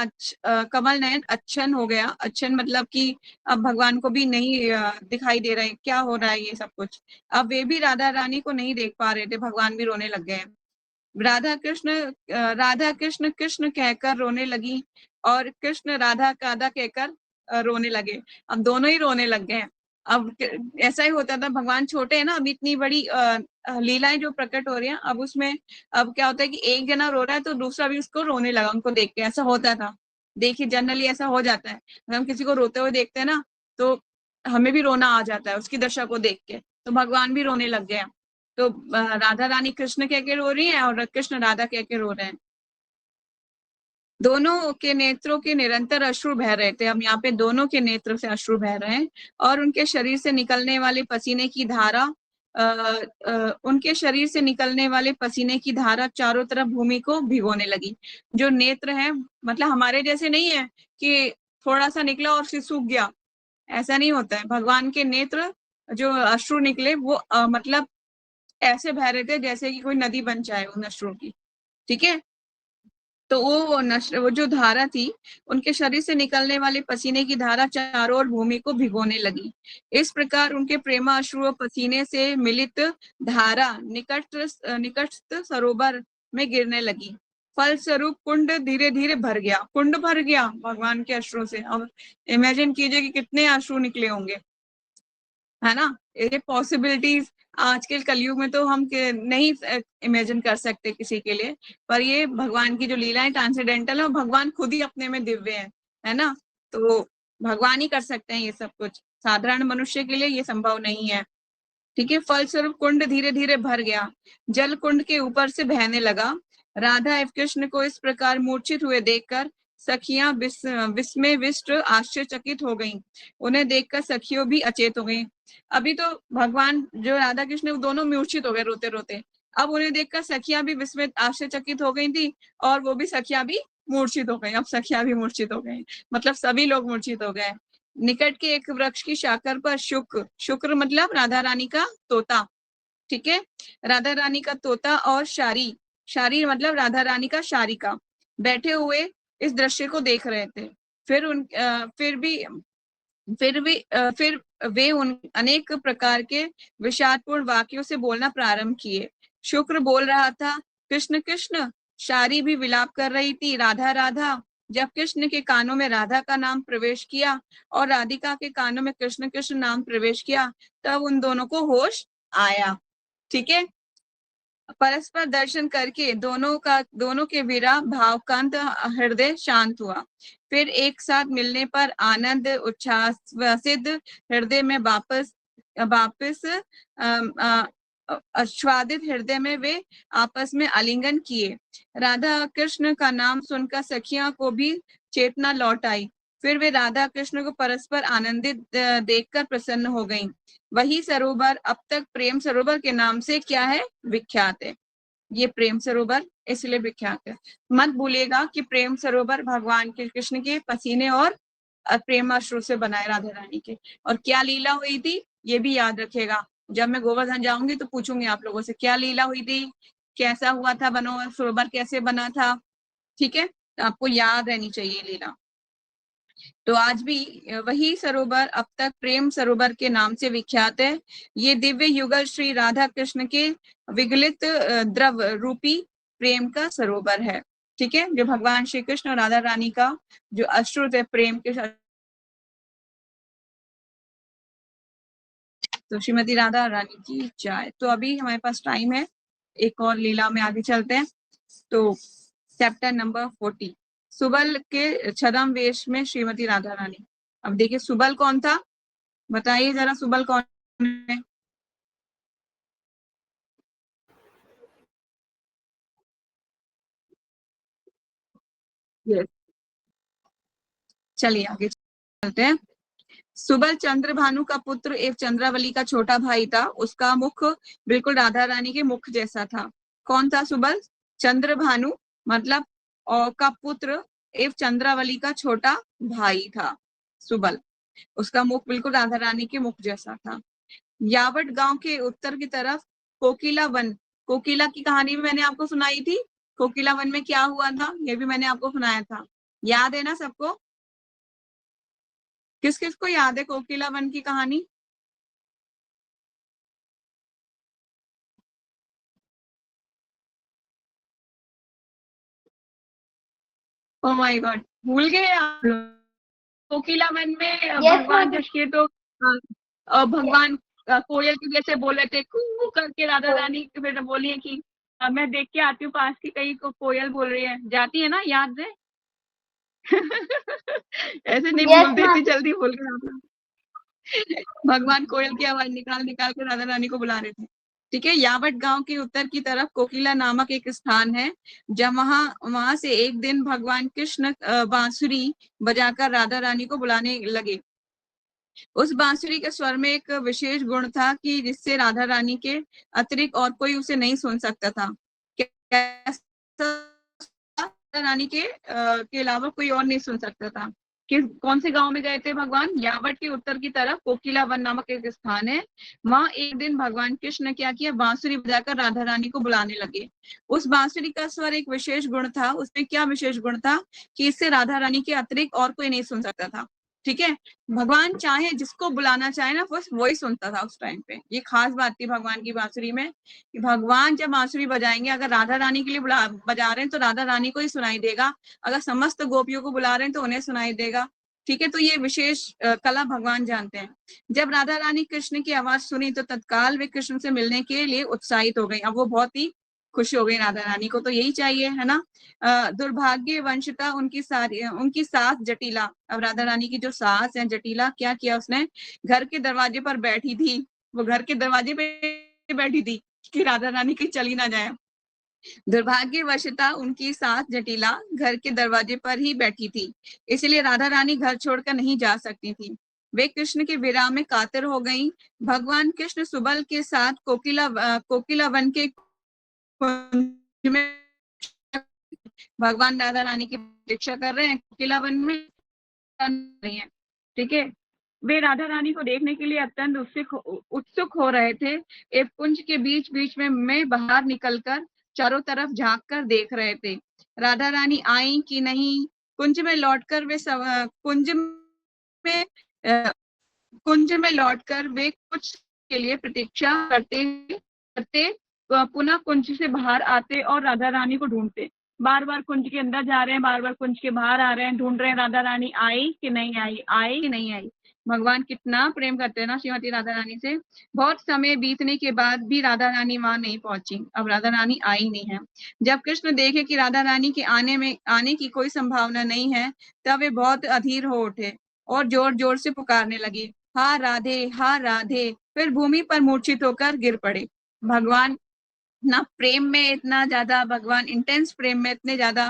अच्छन हो गया। अच्छन मतलब कि अब भगवान को भी नहीं दिखाई दे रहा है, क्या हो रहा है ये सब कुछ। अब वे भी राधा रानी को नहीं देख पा रहे थे, भगवान भी रोने लग गए हैं। राधा कृष्ण कृष्ण कहकर रोने लगी, और कृष्ण राधा कादा कहकर रोने लगे। अब दोनों ही रोने लग गए हैं। अब ऐसा ही होता था, भगवान छोटे हैं ना, अब इतनी बड़ी लीलाएं जो प्रकट हो रही हैं, अब उसमें अब क्या होता है कि एक जना रो रहा है तो दूसरा भी उसको रोने लगा उनको देख के, ऐसा होता था। देखिए जनरली ऐसा हो जाता है, अगर हम किसी को रोते हुए देखते हैं ना तो हमें भी रोना आ जाता है उसकी दशा को देख के, तो भगवान भी रोने लग गए हैं। तो राधा रानी कृष्ण कह के रो रही हैं और कृष्ण राधा कह के रो रहे हैं। दोनों के नेत्रों के निरंतर अश्रु बह रहे थे। अब यहाँ पे दोनों के नेत्र से अश्रु बह रहे हैं, और उनके शरीर से निकलने वाले पसीने की धारा उनके शरीर से निकलने वाले पसीने की धारा चारों तरफ भूमि को भिगोने लगी। जो नेत्र है मतलब हमारे जैसे नहीं है कि थोड़ा सा निकला और फिर सूख गया, ऐसा नहीं होता है। भगवान के नेत्र जो अश्रु निकले वो मतलब ऐसे बह रहे थे जैसे कि कोई नदी बन जाए उन अश्रुओं की। ठीक है, तो वो जो धारा थी, उनके शरीर से निकलने वाले पसीने की धारा चारों ओर भूमि को भिगोने लगी। इस प्रकार उनके प्रेमा अश्रु पसीने से मिलित धारा निकटस्थ सरोवर में गिरने लगी। फलस्वरूप कुंड धीरे धीरे भर गया। कुंड भर गया भगवान के अश्रु से। अब इमेजिन कीजिए कि कितने अश्रु निकले होंगे, है ना। ये पॉसिबिलिटीज आज के कलयुग में तो हम नहीं इमेजिन कर सकते किसी के लिए, पर ये भगवान की जो लीला है ट्रांसेंडेंटल है, और भगवान खुद ही अपने में दिव्य है ना। तो भगवान ही कर सकते हैं ये सब कुछ, साधारण मनुष्य के लिए ये संभव नहीं है। ठीक है, फलस्वरूप कुंड धीरे धीरे भर गया, जल कुंड के ऊपर से बहने लगा। राधा एवं कृष्ण को इस प्रकार मूर्छित हुए देखकर सखियां विस्मयविष्ट आश्चर्यचकित हो गईं। उन्हें देखकर सखियों भी अचेत हो गईं। अभी तो भगवान जो राधा कृष्ण दोनों मूर्छित हो गए रोते रोते, अब उन्हें देखकर सखियां भी विस्मित आश्चर्यचकित हो गई थी, और वो भी सखियां भी मूर्छित हो गई। अब सखियां भी मूर्छित हो गई, मतलब सभी लोग मूर्छित हो गए। निकट के एक वृक्ष की शाखर पर शुक्र मतलब राधा रानी का तोता, ठीक है, राधा रानी का तोता और शारी मतलब राधा रानी का शारिका बैठे हुए इस दृश्य को देख रहे थे। फिर वे उन अनेक प्रकार के विषादपूर्ण वाक्यों से बोलना प्रारंभ किए। शुक्र बोल रहा था, कृष्ण कृष्ण। शारी भी विलाप कर रही थी, राधा राधा। जब कृष्ण के कानों में राधा का नाम प्रवेश किया और राधिका के कानों में कृष्ण कृष्ण नाम प्रवेश किया, तब उन दोनों को होश आया। ठीक है, परस्पर दर्शन करके दोनों के विरह भावकांत हृदय शांत हुआ। फिर एक साथ मिलने पर आनंद उच्छ्वासित हृदय में वापस आस्वादित हृदय में वे आपस में आलिंगन किए। राधा कृष्ण का नाम सुनकर सखियां को भी चेतना लौट आई। फिर वे राधा कृष्ण को परस्पर आनंदित देखकर प्रसन्न हो गईं। वही सरोवर अब तक प्रेम सरोवर के नाम से क्या है, विख्यात है। ये प्रेम सरोवर इसलिए विख्यात है। मत भूलिएगा कि प्रेम सरोवर भगवान के कृष्ण के पसीने और प्रेम अश्रु से बनाए राधा रानी के। और क्या लीला हुई थी ये भी याद रखेगा, जब मैं गोवर्धन जाऊंगी तो पूछूंगी आप लोगों से क्या लीला हुई थी, कैसा हुआ था, बनो सरोवर कैसे बना था, ठीक है, तो आपको याद रहनी चाहिए लीला। तो आज भी वही सरोवर अब तक प्रेम सरोवर के नाम से विख्यात है। ये दिव्य युगल श्री राधा कृष्ण के विगलित द्रव रूपी प्रेम का सरोवर है, ठीक है, जो भगवान श्री कृष्ण और राधा रानी का जो अश्रुत है प्रेम के साथ। तो श्रीमती राधा रानी की जय। तो अभी हमारे पास टाइम है, एक और लीला में आगे चलते हैं। तो चैप्टर नंबर 40, सुबल के छद्म वेश में श्रीमती राधा रानी। अब देखिए सुबल कौन था, बताइए जरा, सुबल कौन है? यस, चलिए आगे चलते हैं। सुबल चंद्रभानु का पुत्र एवं चंद्रावली का छोटा भाई था। उसका मुख बिल्कुल राधा रानी के मुख जैसा था। कौन था सुबल? चंद्रभानु मतलब और का पुत्र एवं चंद्रावली का छोटा भाई था सुबल। उसका मुख बिल्कुल राधा रानी के मुख जैसा था। यावट गांव के उत्तर की तरफ कोकिला वन, कोकिला की कहानी भी मैंने आपको सुनाई थी। कोकिला वन में क्या हुआ था ये भी मैंने आपको सुनाया था, याद है ना सबको? किस किस को याद है कोकिला वन की कहानी? ओ माय गॉड, भूल गए आप लोग? कोकिला वन में भगवान ma'am. कृष्ण तो भगवान कोयल के जैसे बोले थे कू करके, राधा रानी फिर बोली है कि मैं देख के आती हूँ पास की कहीं को कोयल बोल रही है, जाती है ना, याद है? ऐसे नहीं Yes, बोलते, ma'am. इतनी जल्दी बोल गए आप लोग। भगवान कोयल की आवाज निकाल निकाल के राधा रानी को बुला रहे थे, ठीक है। यावट गांव के उत्तर की तरफ कोकिला नामक एक स्थान है, जब वहां से एक दिन भगवान कृष्ण बांसुरी बजाकर राधा रानी को बुलाने लगे। उस बांसुरी के स्वर में एक विशेष गुण था कि जिससे राधा रानी के अतिरिक्त और कोई उसे नहीं सुन सकता था। राधा रानी के अलावा कोई और नहीं सुन सकता था। किस कौन से गांव में गए थे भगवान? यावट के उत्तर की तरफ कोकिला वन नामक एक स्थान है, वहां एक दिन भगवान कृष्ण ने क्या किया, बांसुरी बजाकर राधा रानी को बुलाने लगे। उस बांसुरी का स्वर एक विशेष गुण था। उसमें क्या विशेष गुण था कि इससे राधा रानी के अतिरिक्त और कोई नहीं सुन सकता था, ठीक है। भगवान चाहे जिसको बुलाना चाहे ना बस वही सुनता था उस टाइम पे। ये खास बात थी भगवान की बांसुरी में कि भगवान जब बांसुरी बजाएंगे, अगर राधा रानी के लिए बजा रहे हैं तो राधा रानी को ही सुनाई देगा, अगर समस्त गोपियों को बुला रहे हैं तो उन्हें सुनाई देगा, ठीक है। तो ये विशेष कला भगवान जानते हैं। जब राधा रानी कृष्ण की आवाज सुनी तो तत्काल वे कृष्ण से मिलने के लिए उत्साहित हो गई। अब वो बहुत ही खुश हो गई, राधा रानी को तो यही चाहिए है ना। दुर्भाग्यवंशता उनकी सास जटिला, अब राधा रानी की जो सास है जटिला, क्या किया उसने, घर के दरवाजे पर बैठी थी। वो घर के दरवाजे पे बैठी थी कि राधा रानी कहीं चली ना जाए। दुर्भाग्यवशता उनकी सास जटिला घर के दरवाजे पर ही बैठी थी, इसलिए राधा रानी घर छोड़कर नहीं जा सकती थी। वे कृष्ण के विराम में कातर हो गईं। भगवान कृष्ण सुबल के साथ कोकिला वन के कुंज में भगवान राधा रानी की प्रतीक्षा कर रहे हैं, कोकिला वन में रही हैं, ठीक है। वे राधा रानी को देखने के लिए अत्यंत उत्सुक हो रहे थे। एक कुंज के बीच बीच में बाहर निकलकर चारों तरफ झांक कर देख रहे थे, राधा रानी आई कि नहीं। कुंज में लौटकर वे में कुंज में लौटकर वे कुछ के लिए प्रतीक्षा करते करते पुनः कुंज से बाहर आते और राधा रानी को ढूंढते। बार बार कुंज के अंदर जा रहे हैं, बार बार कुंज के बाहर आ रहे हैं, ढूंढ रहे हैं राधा रानी आई कि नहीं आई, आई कि नहीं आई। भगवान कितना प्रेम करते हैं ना श्रीमती राधा रानी से। बहुत समय बीतने के बाद भी राधा रानी वहां नहीं पहुंची। अब राधा रानी आई नहीं है। जब कृष्ण देखे कि राधा रानी के आने की कोई संभावना नहीं है, तब वे बहुत अधीर हो उठे और जोर जोर से पुकारने लगे, हा राधे, हा राधे। फिर भूमि पर मूर्छित होकर गिर पड़े। भगवान ना प्रेम में इतना ज्यादा, भगवान इंटेंस प्रेम में इतने ज्यादा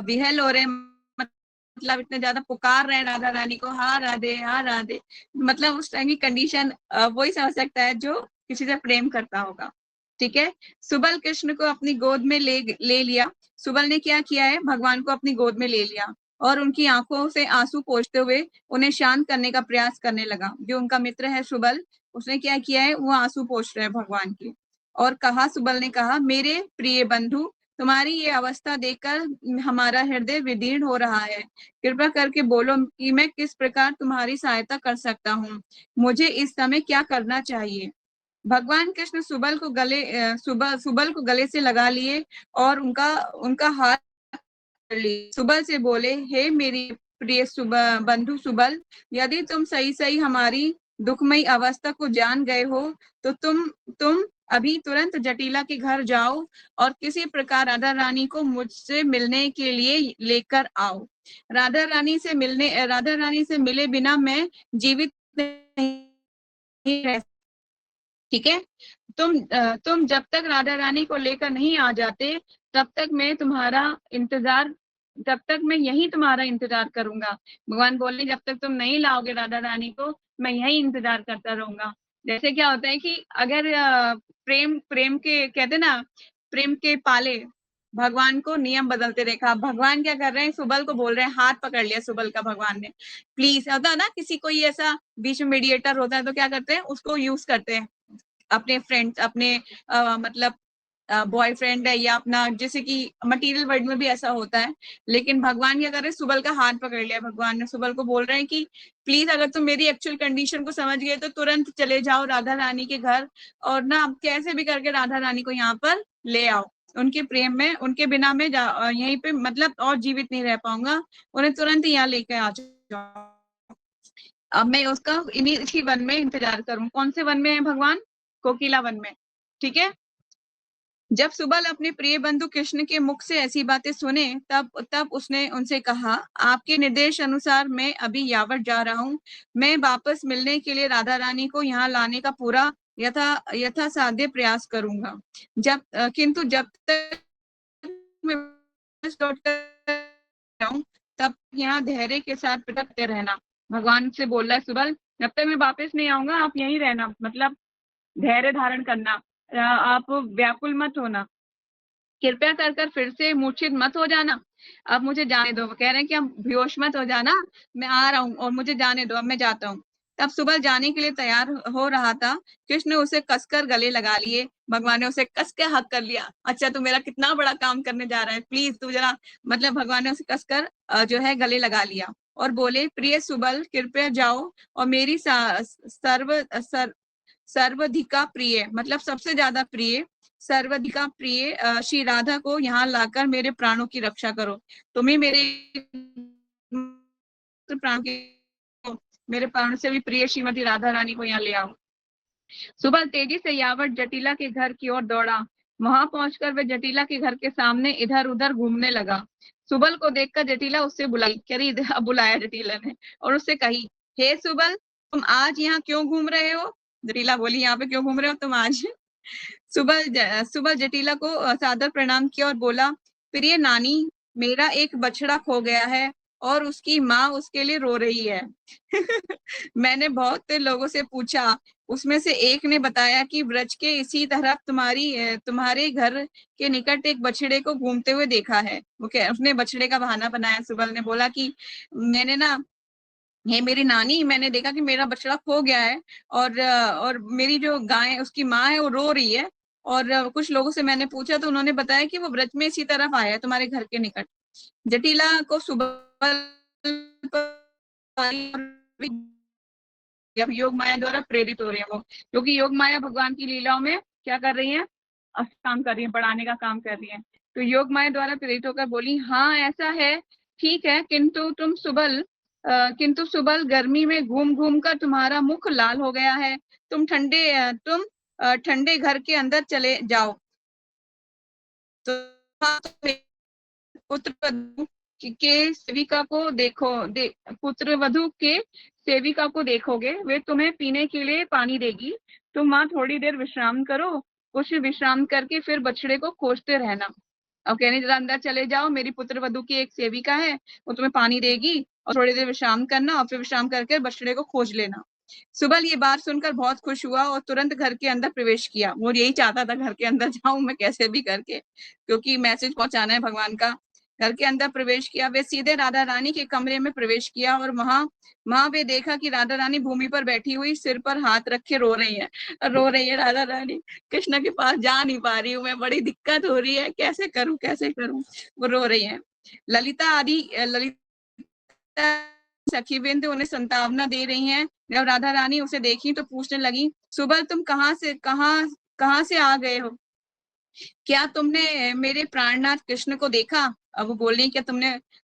विहल हो रहे हैं, मतलब इतने ज्यादा पुकार रहे हैं राधा रानी को, हा राधे, हा राधे। मतलब उस टाइम की कंडीशन वही समझ सकता है जो किसी से प्रेम करता होगा, ठीक है। सुबल कृष्ण को अपनी गोद में ले लिया। सुबल ने क्या किया है, भगवान को अपनी गोद में ले लिया। और उनकी आंखों से आंसू पोंछते हुए उन्हें शांत करने का प्रयास करने लगा। जो उनका मित्र है सुबल, उसने क्या किया है, वो आंसू पोंछ रहा है भगवान के, और कहा, सुबल ने कहा, मेरे प्रिय बंधु, तुम्हारी ये अवस्था देखकर हमारा हृदय विदीर्ण हो रहा है। कृपया करके बोलो कि मैं किस प्रकार तुम्हारी सहायता कर सकता हूँ। मुझे इस समय क्या करना चाहिए। भगवान कृष्ण सुबल को गले से लगा लिए और उनका उनका हाथ पकड़ लिए। सुबल से बोले, हे मेरी प्रिय बंधु सुबल, यदि तुम सही सही हमारी दुखमयी अवस्था को जान गए हो तो तुम अभी तुरंत जटिला के घर जाओ और किसी प्रकार राधा रानी को मुझसे मिलने के लिए लेकर आओ। राधा रानी से मिले बिना मैं जीवित नहीं रह, ठीक है। तुम जब तक राधा रानी को लेकर नहीं आ जाते तब तक मैं यही तुम्हारा इंतजार करूंगा। भगवान बोले, जब तक तुम नहीं लाओगे राधा रानी को, मैं यही इंतजार करता रहूंगा। जैसे क्या होता है कि अगर प्रेम के कहते ना, प्रेम के पाले भगवान को नियम बदलते देखा। भगवान क्या कर रहे हैं, सुबल को बोल रहे हैं, हाथ पकड़ लिया सुबल का भगवान ने। प्लीज, होता है ना, किसी कोई ऐसा बीच में मीडिएटर होता है तो क्या करते हैं, उसको यूज करते हैं अपने फ्रेंड्स, अपने मतलब बॉयफ्रेंड है या अपना, जैसे कि मटेरियल वर्ल्ड में भी ऐसा होता है। लेकिन भगवान क्या कर रहे हैं, सुबल का हाथ पकड़ लिया भगवान ने। सुबल को बोल रहे हैं कि प्लीज, अगर तुम मेरी एक्चुअल कंडीशन को समझ गए तो तुरंत चले जाओ राधा रानी के घर, और ना कैसे भी करके राधा रानी को यहाँ पर ले आओ। उनके प्रेम में, उनके बिना मैं यहीं पे मतलब और जीवित नहीं रह पाऊंगा। उन्हें तुरंत यहाँ लेकर आ जाओ। अब मैं उसका इसी वन में इंतजार करूं। कौन से वन में है भगवान? कोकिला वन में, ठीक है। जब सुबल अपने प्रिय बंधु कृष्ण के मुख से ऐसी बातें सुने तब उसने उनसे कहा, आपके निर्देश अनुसार मैं अभी यावत जा रहा हूँ। मैं वापस मिलने के लिए राधा रानी को यहाँ लाने का पूरा यथासाध्य प्रयास करूंगा। किंतु जब तक मैं लौट कर आऊं, तब यहाँ धैर्य के साथ भटकते रहना। भगवान से बोल रहा है सुबल, जब तक मैं वापस नहीं आऊंगा आप यहीं रहना, मतलब धैर्य धारण करना, आप व्याकुल मत होना, कृपया कर कर फिर से मूर्छित मत हो जाना, अब मुझे जाने दो। कह रहे हैं कि अब बेहोश मत हो जाना, मैं आ रहा हूँ और मुझे जाने दो, अब मैं जाता हूँ। तब सुबल जाने के लिए तैयार हो रहा था, कृष्ण ने उसे कसकर गले लगा लिए। भगवान ने उसे कस के हक कर लिया। अच्छा, तू मेरा कितना बड़ा काम करने जा रहा है, प्लीज तू जरा, मतलब भगवान ने उसे कसकर जो है गले लगा लिया और बोले, प्रिय सुबल, कृपया जाओ और मेरी सर्वाधिका प्रिय, मतलब सबसे ज्यादा प्रिय, सर्वाधिका प्रिय श्री राधा को यहाँ लाकर मेरे प्राणों की रक्षा करो। तुम्हें मेरे प्राणों से भी प्रिय श्रीमती राधा रानी को यहाँ ले आओ। सुबल तेजी से यावत जटिला के घर की ओर दौड़ा। वहां पहुंचकर वह जटिला के घर के सामने इधर उधर घूमने लगा। सुबल को देखकर जटिला उससे बुलाई, बुलाया जटिला ने और उससे कही, हे सुबल, तुम आज यहाँ क्यों घूम रहे हो? जटिला बोली, यहाँ पे क्यों घूम रहे हो तुम आज? सुबल जटिला को सादर प्रणाम किया और बोला, प्रिय नानी, मेरा एक बछड़ा खो गया है और उसकी माँ उसके लिए रो रही है। मैंने बहुत से लोगों से पूछा, उसमें से एक ने बताया कि ब्रज के इसी तरफ तुम्हारे घर के निकट एक बछड़े को घूमते हुए देखा है। उसने बछड़े का बहाना बनाया। सुबल ने बोला कि मैंने ना, हे मेरी नानी, मैंने देखा कि मेरा बछड़ा खो गया है और मेरी जो गाय उसकी माँ है वो रो रही है, और कुछ लोगों से मैंने पूछा तो उन्होंने बताया कि वो ब्रज में इसी तरफ आया है, तुम्हारे घर के निकट। जटिला को सुबल योग माया द्वारा प्रेरित हो रही है वो, क्योंकि योग माया भगवान की लीलाओं में क्या कर रही है, काम कर रही है, बढ़ाने का काम कर रही है। तो योग माया द्वारा प्रेरित होकर बोली, हाँ ऐसा है, ठीक है, किंतु सुबल गर्मी में घूम घूम कर तुम्हारा मुख लाल हो गया है। तुम ठंडे घर के अंदर चले जाओ। तो पुत्रवधू के सेविका को पुत्रवधू के सेविका को देखोगे, वे तुम्हें पीने के लिए पानी देगी। तुम वहां थोड़ी देर विश्राम करो, कुछ विश्राम करके फिर बछड़े को खोजते रहना। अब कहने, जरा अंदर चले जाओ, मेरी पुत्रवधू की एक सेविका है, वो तुम्हें पानी देगी और थोड़ी देर विश्राम करना और फिर विश्राम करके बछड़े को खोज लेना। सुबल ये बात सुनकर बहुत खुश हुआ और तुरंत घर के अंदर प्रवेश किया। वो यही चाहता था, घर के अंदर जाऊं मैं कैसे भी करके, क्योंकि मैसेज पहुंचाना है भगवान का। घर के अंदर प्रवेश किया। वे सीधे राधा रानी के कमरे में प्रवेश किया और वहां वे देखा कि राधा रानी भूमि पर बैठी हुई सिर पर हाथ रखे रो रही है राधा रानी। कृष्ण के पास जा नहीं पा रही हूँ मैं, बड़ी दिक्कत हो रही है, कैसे करूं, वो रो रही है। ललिता सखीबिंद उन्हें संतावना दे रही हैं। जब राधा रानी उसे देखी तो पूछने लगी, सुबल तुम कहाँ से आ गए हो? क्या तुमने मेरे प्राणनाथ कृष्ण को देखा? अब वो बोल रही क्या तुम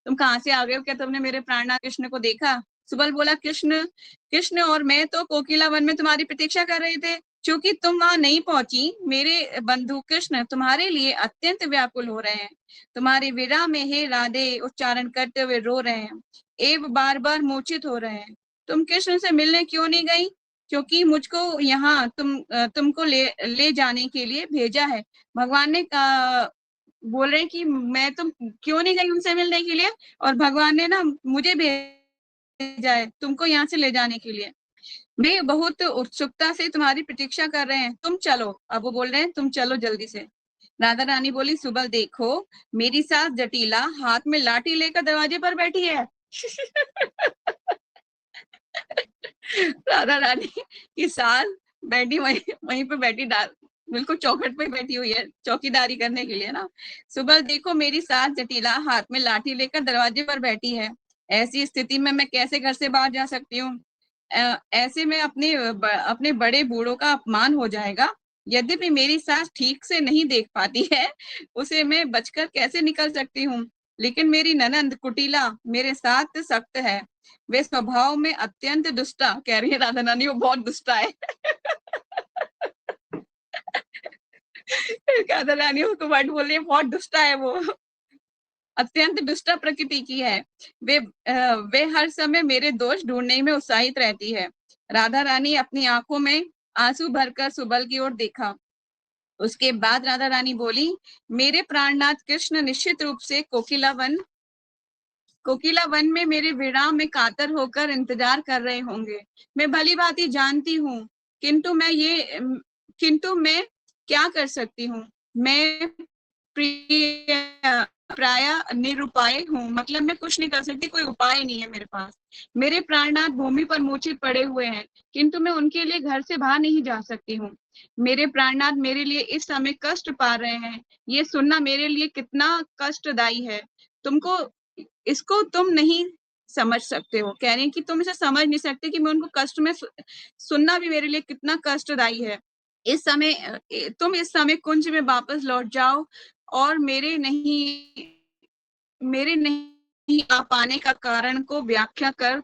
कहाँ से आ गए हो, क्या तुमने मेरे प्राणनाथ कृष्ण को देखा? सुबल बोला, कृष्ण और मैं तो कोकिला वन में तुम्हारी प्रतीक्षा कर रहे थे। क्योंकि तुम वहां नहीं पहुंची, मेरे बंधु कृष्ण तुम्हारे लिए अत्यंत व्याकुल हो रहे हैं। तुम्हारे विरह में हे राधे उच्चारण करते हुए रो रहे हैं एवं बार बार मूर्छित हो रहे हैं। तुम कृष्ण से मिलने क्यों नहीं गई? क्योंकि मुझको यहाँ तुमको ले जाने के लिए भेजा है। भगवान ने बोल रहे कि मैं तुम क्यों नहीं गई उनसे मिलने के लिए, और भगवान ने ना मुझे भेजा है तुमको यहाँ से ले जाने के लिए। वे बहुत उत्सुकता से तुम्हारी प्रतीक्षा कर रहे हैं, तुम चलो। अब वो बोल रहे हैं तुम चलो जल्दी से। राधा रानी बोली, सुबल देखो मेरी सास जटिला हाथ में लाठी लेकर दरवाजे पर बैठी है। राधा रानी की सास बैठी वहीं पे बैठी बिल्कुल चौखट पे बैठी हुई है चौकीदारी करने के लिए ना। सुबह देखो मेरी सास जटिला हाथ में लाठी लेकर दरवाजे पर बैठी है। ऐसी स्थिति में मैं कैसे घर से बाहर जा सकती हूँ? ऐसे में अपने बड़े बूढ़ों का अपमान हो जाएगा। यद्यपि मेरी सास ठीक से नहीं देख पाती है, उसे मैं बचकर कैसे निकल सकती हूँ? लेकिन मेरी ननंद कुटिला मेरे साथ सख्त है, वे स्वभाव में अत्यंत दुष्टा। कह रही है राधा रानी वो बहुत दुष्टा है। राधा रानी उसको वर्ड बोल रही है, बहुत दुष्टा है वो, अत्यंत दुष्टा प्रकृति की है। वे हर समय मेरे दोष ढूंढने में उत्साहित रहती है। राधा रानी अपनी आंखों में आंसू भरकर सुबल की ओर देखा। उसके बाद राधा रानी बोली, मेरे प्राणनाथ कृष्ण निश्चित रूप से कोकिला वन में मेरे विराम में कातर होकर इंतजार कर रहे होंगे। मैं भली भांति जानती हूँ, किंतु मैं क्या कर सकती हूँ? मैं प्राय निरुपाय हूँ, मतलब मैं कुछ नहीं कर सकती, कोई उपाय नहीं है मेरे पास। मेरे प्राणनाथ भूमि पर मूर्छित पड़े हुए हैं, किंतु मैं उनके लिए घर से बाहर नहीं जा सकती हूँ। मेरे प्राणनाथ मेरे लिए इस समय कष्ट पा रहे हैं, ये सुनना मेरे लिए कितना कष्टदायी है। इसको तुम नहीं समझ सकते हो। कह रहे हैं कि तुम इसे समझ नहीं सकते कि मैं उनको कष्ट में सुनना भी मेरे लिए कितना कष्टदायी है। तुम इस समय कुंज में वापस लौट जाओ और मेरे नहीं आ पाने का कारण को व्याख्या कर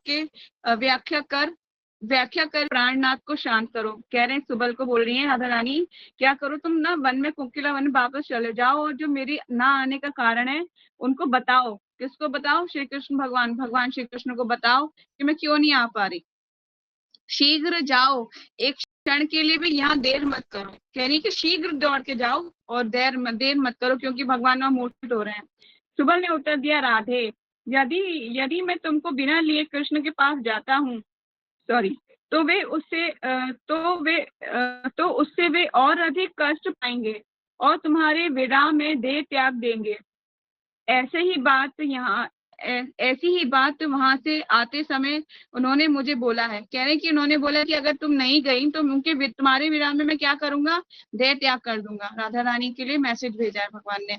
प्राणनाथ को शांत करो। कह रहे हैं सुबल को बोल रही है राधा रानी, क्या करो तुम ना वन में कोकिला वन वापस चले जाओ और जो मेरी ना आने का कारण है उनको बताओ। किसको बताओ? श्री कृष्ण भगवान श्री कृष्ण को बताओ कि मैं क्यों नहीं आ पा रही। शीघ्र जाओ, एक क्षण के लिए भी यहाँ देर मत करो। कह रही कि शीघ्र दौड़ के जाओ और देर मत करो, क्योंकि भगवान वहां मूर्छित हो रहे हैं। सुबल ने उत्तर दिया, राधे यदि मैं तुमको बिना लिए कृष्ण के पास जाता हूँ, सॉरी, तो उससे वे और अधिक कष्ट पाएंगे और तुम्हारे विराह में देह त्याग देंगे। ऐसी ही बात वहां से आते समय उन्होंने मुझे बोला है। कह रहे कि उन्होंने बोला कि अगर तुम नहीं गई तो तुम्हारे विराम में मैं क्या करूंगा? देह त्याग कर दूंगा। राधा रानी के लिए मैसेज भेजा है भगवान ने।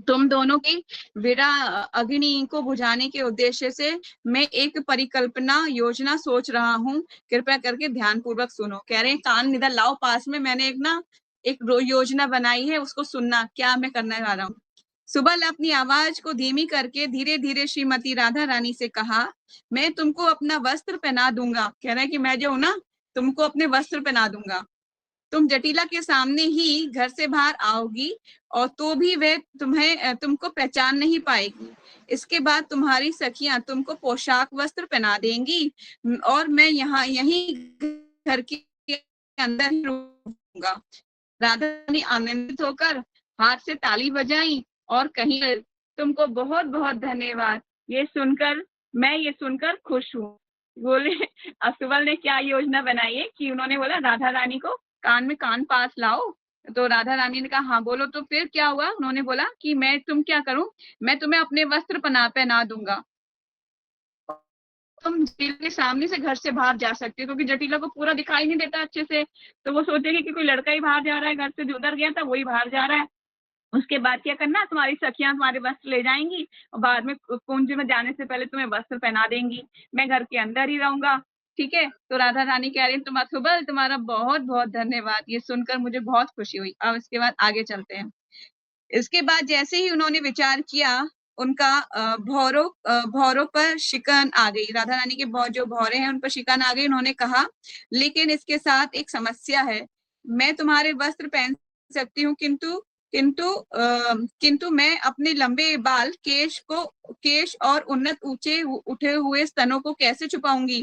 तुम दोनों की विरह अग्नि को बुझाने के उद्देश्य से मैं एक परिकल्पना योजना सोच रहा हूँ, कृपया करके ध्यान पूर्वक सुनो। कह रहे हैं कान इधर लाओ पास में, मैंने एक योजना बनाई है, उसको सुनना क्या मैं करने जा रहा हूँ। सुबल अपनी आवाज को धीमी करके धीरे धीरे श्रीमती राधा रानी से कहा, मैं तुमको अपना वस्त्र पहना दूंगा। कह रहे हैं कि मैं जो हूं ना तुमको अपने वस्त्र पहना दूंगा। तुम जटिला के सामने ही घर से बाहर आओगी और तो भी वह तुमको पहचान नहीं पाएगी। इसके बाद तुम्हारी सखियां तुमको पोशाक वस्त्र पहना देंगी और मैं यहीं घर के अंदर ही रुकूंगा। राधा रानी आनंदित होकर हाथ से ताली बजाई और कहीं, तुमको बहुत बहुत धन्यवाद, ये सुनकर खुश हूँ। बोले सुबल ने क्या योजना बनाई है कि उन्होंने बोला राधा रानी को कान में कान पास लाओ तो राधा रानी ने कहा हाँ बोलो। तो फिर क्या हुआ, उन्होंने बोला कि मैं तुम क्या करूं, मैं तुम्हें अपने वस्त्र पहना दूंगा, तुम जटीला के सामने से घर से बाहर जा सकते हो, क्योंकि जटीला को पूरा दिखाई नहीं देता अच्छे से, तो वो सोचेगी कि कोई लड़का ही बाहर जा रहा है, घर से जो उधर गया था वही बाहर जा रहा है। उसके बाद क्या करना, तुम्हारी सखियां तुम्हारे वस्त्र ले जाएंगी और बाद में कुंज में जाने से पहले तुम्हें वस्त्र पहना देंगी, मैं घर के अंदर ही रहूंगा। ठीक है। तो राधा रानी कह रही है तुम्हारा सुबल, तुम्हारा बहुत बहुत धन्यवाद, ये सुनकर मुझे बहुत खुशी हुई। अब इसके बाद आगे चलते हैं। इसके बाद जैसे ही उन्होंने विचार किया, उनका भौरों पर शिकन आ गई। राधा रानी के जो भौरे हैं उन पर शिकन आ गई। उन्होंने कहा लेकिन इसके साथ एक समस्या है, मैं तुम्हारे वस्त्र पहन सकती हूँ, किंतु किंतु किंतु मैं अपने लंबे बाल, केश और उन्नत ऊंचे उठे हुए स्तनों को कैसे छुपाऊंगी?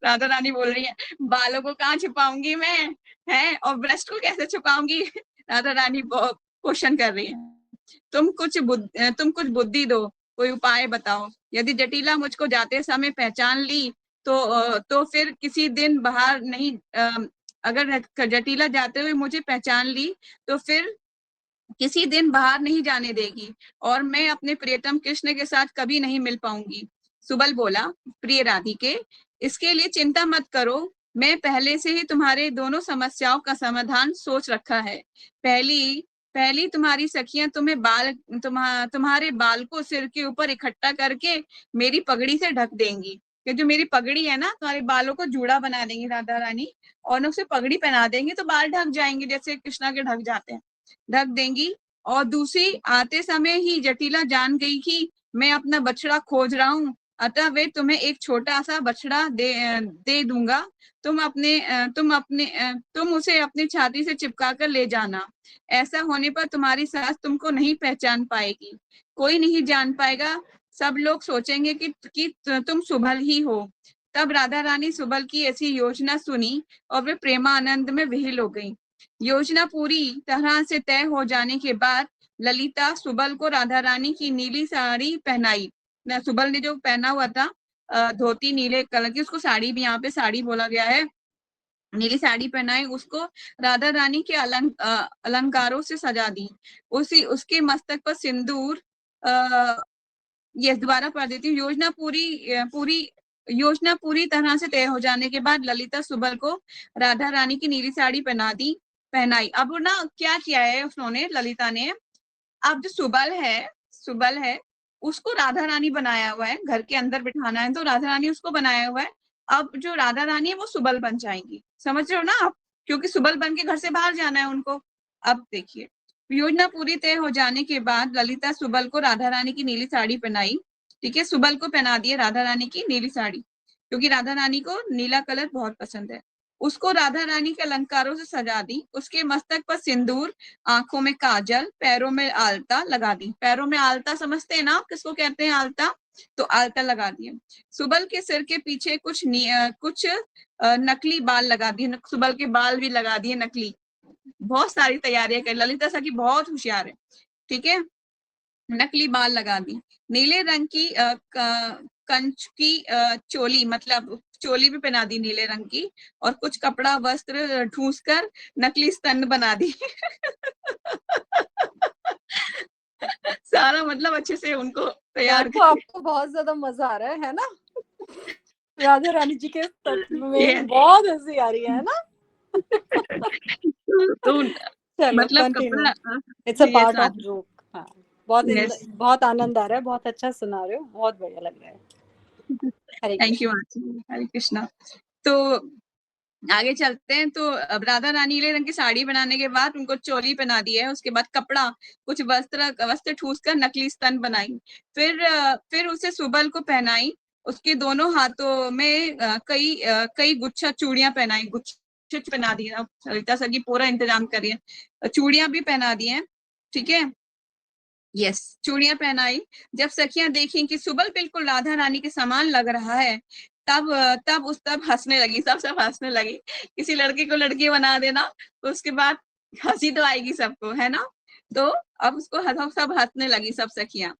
राधा रानी बोल रही है बालों को कहाँ छुपाऊंगी मैं, है, और ब्रेस्ट को कैसे छुपाऊंगी? राधा रानी क्वेश्चन कर रही है। तुम कुछ बुद्धि दो, कोई उपाय बताओ। यदि जटीला मुझको जाते समय पहचान ली तो फिर किसी दिन बाहर नहीं, अगर जटीला जाते हुए मुझे पहचान ली तो फिर किसी दिन बाहर नहीं जाने देगी और मैं अपने प्रियतम कृष्ण के साथ कभी नहीं मिल पाऊंगी। सुबल बोला प्रिय राधिके, इसके लिए चिंता मत करो, मैं पहले से ही तुम्हारे दोनों समस्याओं का समाधान सोच रखा है। पहली तुम्हारी सखियां तुम्हारे बाल को सिर के ऊपर इकट्ठा करके मेरी पगड़ी से ढक देंगी, कि जो मेरी पगड़ी है ना, तुम्हारे बालों को जूड़ा बना देंगी राधा रानी और उसे पगड़ी पहना देंगी तो बाल ढक जाएंगे, जैसे कृष्णा के ढक जाते हैं, ढक देंगी। और दूसरी, आते समय ही जटीला जान गई कि मैं अपना बछड़ा खोज रहा हूँ, अतः वे तुम्हें एक छोटा सा बछड़ा दे दूंगा, तुम उसे अपनी छाती से चिपका कर ले जाना। ऐसा होने पर तुम्हारी सास तुमको नहीं पहचान पाएगी, कोई नहीं जान पाएगा, सब लोग सोचेंगे कि तुम सुबल ही हो। तब राधा रानी सुबल की ऐसी योजना सुनी और वे प्रेमानंद में विहील हो गई। योजना पूरी तरह से तय हो जाने के बाद ललिता सुबल को राधा रानी की नीली साड़ी पहनाई। सुबल ने जो पहना हुआ था धोती नीले कलर की, उसको साड़ी भी यहाँ पे साड़ी बोला गया है, नीली साड़ी पहनाई, उसको राधा रानी के अलंकारों से सजा दी। उसके मस्तक पर सिंदूर, ये दोबारा पढ़ देती हूँ। योजना पूरी तरह से तय हो जाने के बाद ललिता सुबल को राधा रानी की नीली साड़ी पहनाई। अब ना क्या किया है उन्होंने, ललिता ने, अब जो सुबल है उसको राधा रानी बनाया हुआ है, घर के अंदर बिठाना है तो राधा रानी उसको बनाया हुआ है। अब जो राधा रानी है वो सुबल बन जाएंगी, समझ रहे हो ना आप, क्योंकि सुबल बन के घर से बाहर जाना है उनको। अब देखिए, योजना पूरी तय हो जाने के बाद ललिता सुबल को राधा रानी की नीली साड़ी पहनाई। ठीक है, सुबल को पहना दिए राधा रानी की नीली साड़ी, क्योंकि राधा रानी को नीला कलर बहुत पसंद है। उसको राधा रानी के अलंकारों से सजा दी, उसके मस्तक पर सिंदूर, आंखों में काजल, पैरों में आलता लगा दी। पैरों में आलता समझते हैं ना आप, किसको कहते हैं आलता, तो आलता लगा दिए। सुबल के सिर के पीछे कुछ नकली बाल लगा दिए, सुबल के बाल भी लगा दिए नकली। बहुत सारी तैयारियां कर, ललिता सखी बहुत होशियार है। ठीक है, नकली बाल लगा दी। नीले रंग की कंच की चोली, मतलब चोली भी पहना दी नीले रंग की, और कुछ कपड़ा वस्त्र ठूस कर नकली स्तन बना दी। सारा मतलब अच्छे से उनको तैयार तो आपको बहुत ज्यादा मजा आ रहा है ना? राधा रानी जी के तत्व में बहुत हंसी आ रही है ना? तो मतलब कपड़ा, it's a part of joke. हाँ, बहुत आनंद आ रहा है, बहुत अच्छा सुना रहे हो, बहुत बढ़िया लग रहा है। थैंक यू, हरे कृष्णा। तो आगे चलते हैं। तो अब राधा रानी नीले रंग की साड़ी बनाने के बाद उनको चोली पहना दी है, उसके बाद कपड़ा, कुछ वस्त्र ठूस कर नकली स्तन बनाई। फिर उसे सुबल को पहनाई, उसके दोनों हाथों में कई गुच्छा चूड़ियां पहनाई, गुच्छे पहना दी। ललिता सखी पूरा इंतजाम करिए, चूड़ियां भी पहना दी हैं। ठीक है, यस, चूड़ियां पहनाई। जब सखियां देखी कि सुबल बिल्कुल राधा रानी के समान लग रहा है, तब हंसने लगी, सब हंसने लगी। किसी लड़के को लड़की बना देना तो उसके बाद हंसी तो आएगी सबको, है ना। तो अब उसको सब हंसने लगी, सब सखियां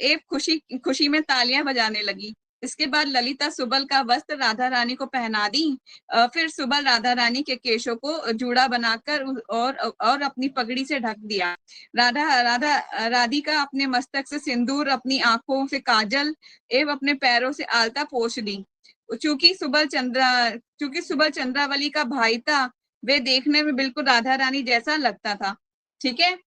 एक खुशी में तालियां बजाने लगी। इसके बाद ललिता सुबल का वस्त्र राधा रानी को पहना दी। फिर सुबल राधा रानी के केशों को जूड़ा बनाकर और अपनी पगड़ी से ढक दिया। राधिका अपने मस्तक से सिंदूर, अपनी आंखों से काजल एवं अपने पैरों से आलता पोंछ दी। चूंकि सुबल चंद्रावली का भाई था, वे देखने में बिल्कुल राधा रानी जैसा लगता था। ठीक है,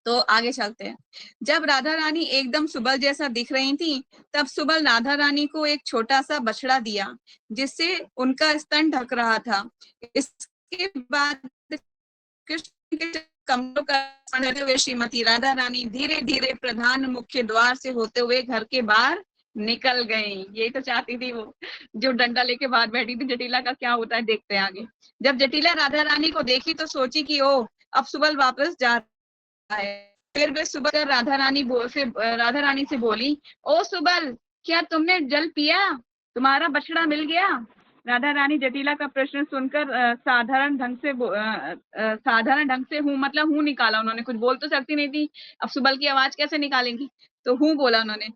तो आगे चलते हैं। जब राधा रानी एकदम सुबल जैसा दिख रही थी, तब सुबल राधा रानी को एक छोटा सा बछड़ा दिया, जिससे उनका स्तन ढक रहा था। इसके बाद कृष्ण के कमलों का स्मरण करते हुए श्रीमती राधा रानी धीरे धीरे प्रधान मुख्य द्वार से होते हुए घर के बाहर निकल गई। ये तो चाहती थी वो, जो डंडा लेके बाहर बैठी थी। जटिला का क्या होता है देखते हैं आगे। जब जटिला राधा रानी को देखी तो सोची कि ओ, अब सुबल वापस जा है। फिर वे सुबह राधा रानी से बोली, ओ सुबल, क्या तुमने जल पिया? तुम्हारा बछड़ा मिल गया? राधा रानी जटिला का प्रश्न सुनकर साधारण ढंग से हूँ मतलब हूँ निकाला उन्होंने। कुछ बोल तो सकती नहीं थी, अब सुबल की आवाज कैसे निकालेंगी, तो हूँ बोला उन्होंने।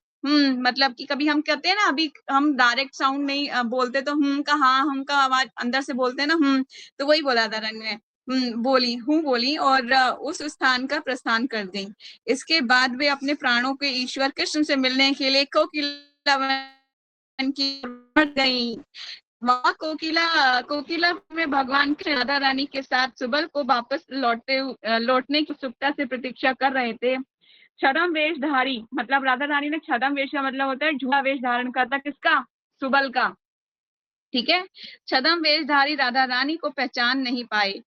मतलब कि कभी हम कहते हैं ना, अभी हम डायरेक्ट साउंड नहीं बोलते, तो का हाँ, हम का आवाज अंदर से बोलते हैं ना, तो वही बोला राधा रानी ने। बोली और उस स्थान का प्रस्थान कर गई। इसके बाद वे अपने प्राणों के ईश्वर कृष्ण से मिलने के लिए कोकिला वन की बढ़ गई। वहां कोकिला में भगवान कृष्ण राधा रानी के साथ सुबल को वापस लौटने की उत्सुकता से प्रतीक्षा कर रहे थे। छद्म वेशधारी, मतलब राधा रानी ने छद्म वेश का मतलब होता है झूठा वेश धारण करता, किसका? सुबल का। ठीक है, छद्म वेशधारी राधा रानी को पहचान नहीं पाए।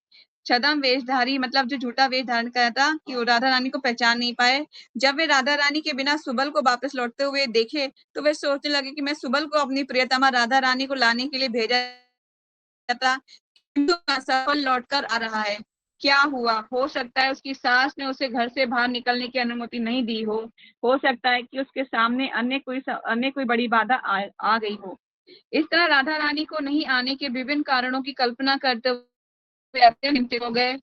छद्म वेशधारी मतलब जो झूठा वेश धारण किया था, कि वो राधा रानी को पहचान नहीं पाए। जब वे राधा रानी के बिना सुबल को वापस लौटते हुए देखे, तो वे सोचने लगे कि मैं सुबल को अपनी प्रियतमा राधा रानी को लाने के लिए भेजा था, किंतु असफल लौटकर आ रहा है। क्या हुआ? हो सकता है उसकी सास ने उसे घर से बाहर निकलने की अनुमति नहीं दी हो सकता है कि उसके सामने अन्य कोई बड़ी बाधा आ गई हो। इस तरह राधा रानी को नहीं आने के विभिन्न कारणों की कल्पना करते हुए अत्यंत चिंतित हो गए।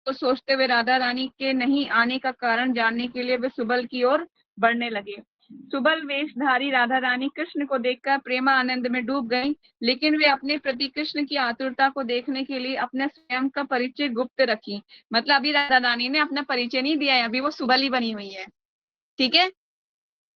तो सोचते हुए राधा रानी के नहीं आने का कारण जानने के लिए वे सुबल की ओर बढ़ने लगे। सुबल वेशधारी राधा रानी कृष्ण को देखकर प्रेमा आनंद में डूब गई, लेकिन वे अपने प्रति कृष्ण की आतुरता को देखने के लिए अपने स्वयं का परिचय गुप्त रखी। मतलब अभी राधा रानी ने अपना परिचय नहीं दिया है, अभी वो सुबल ही बनी हुई है। ठीक है,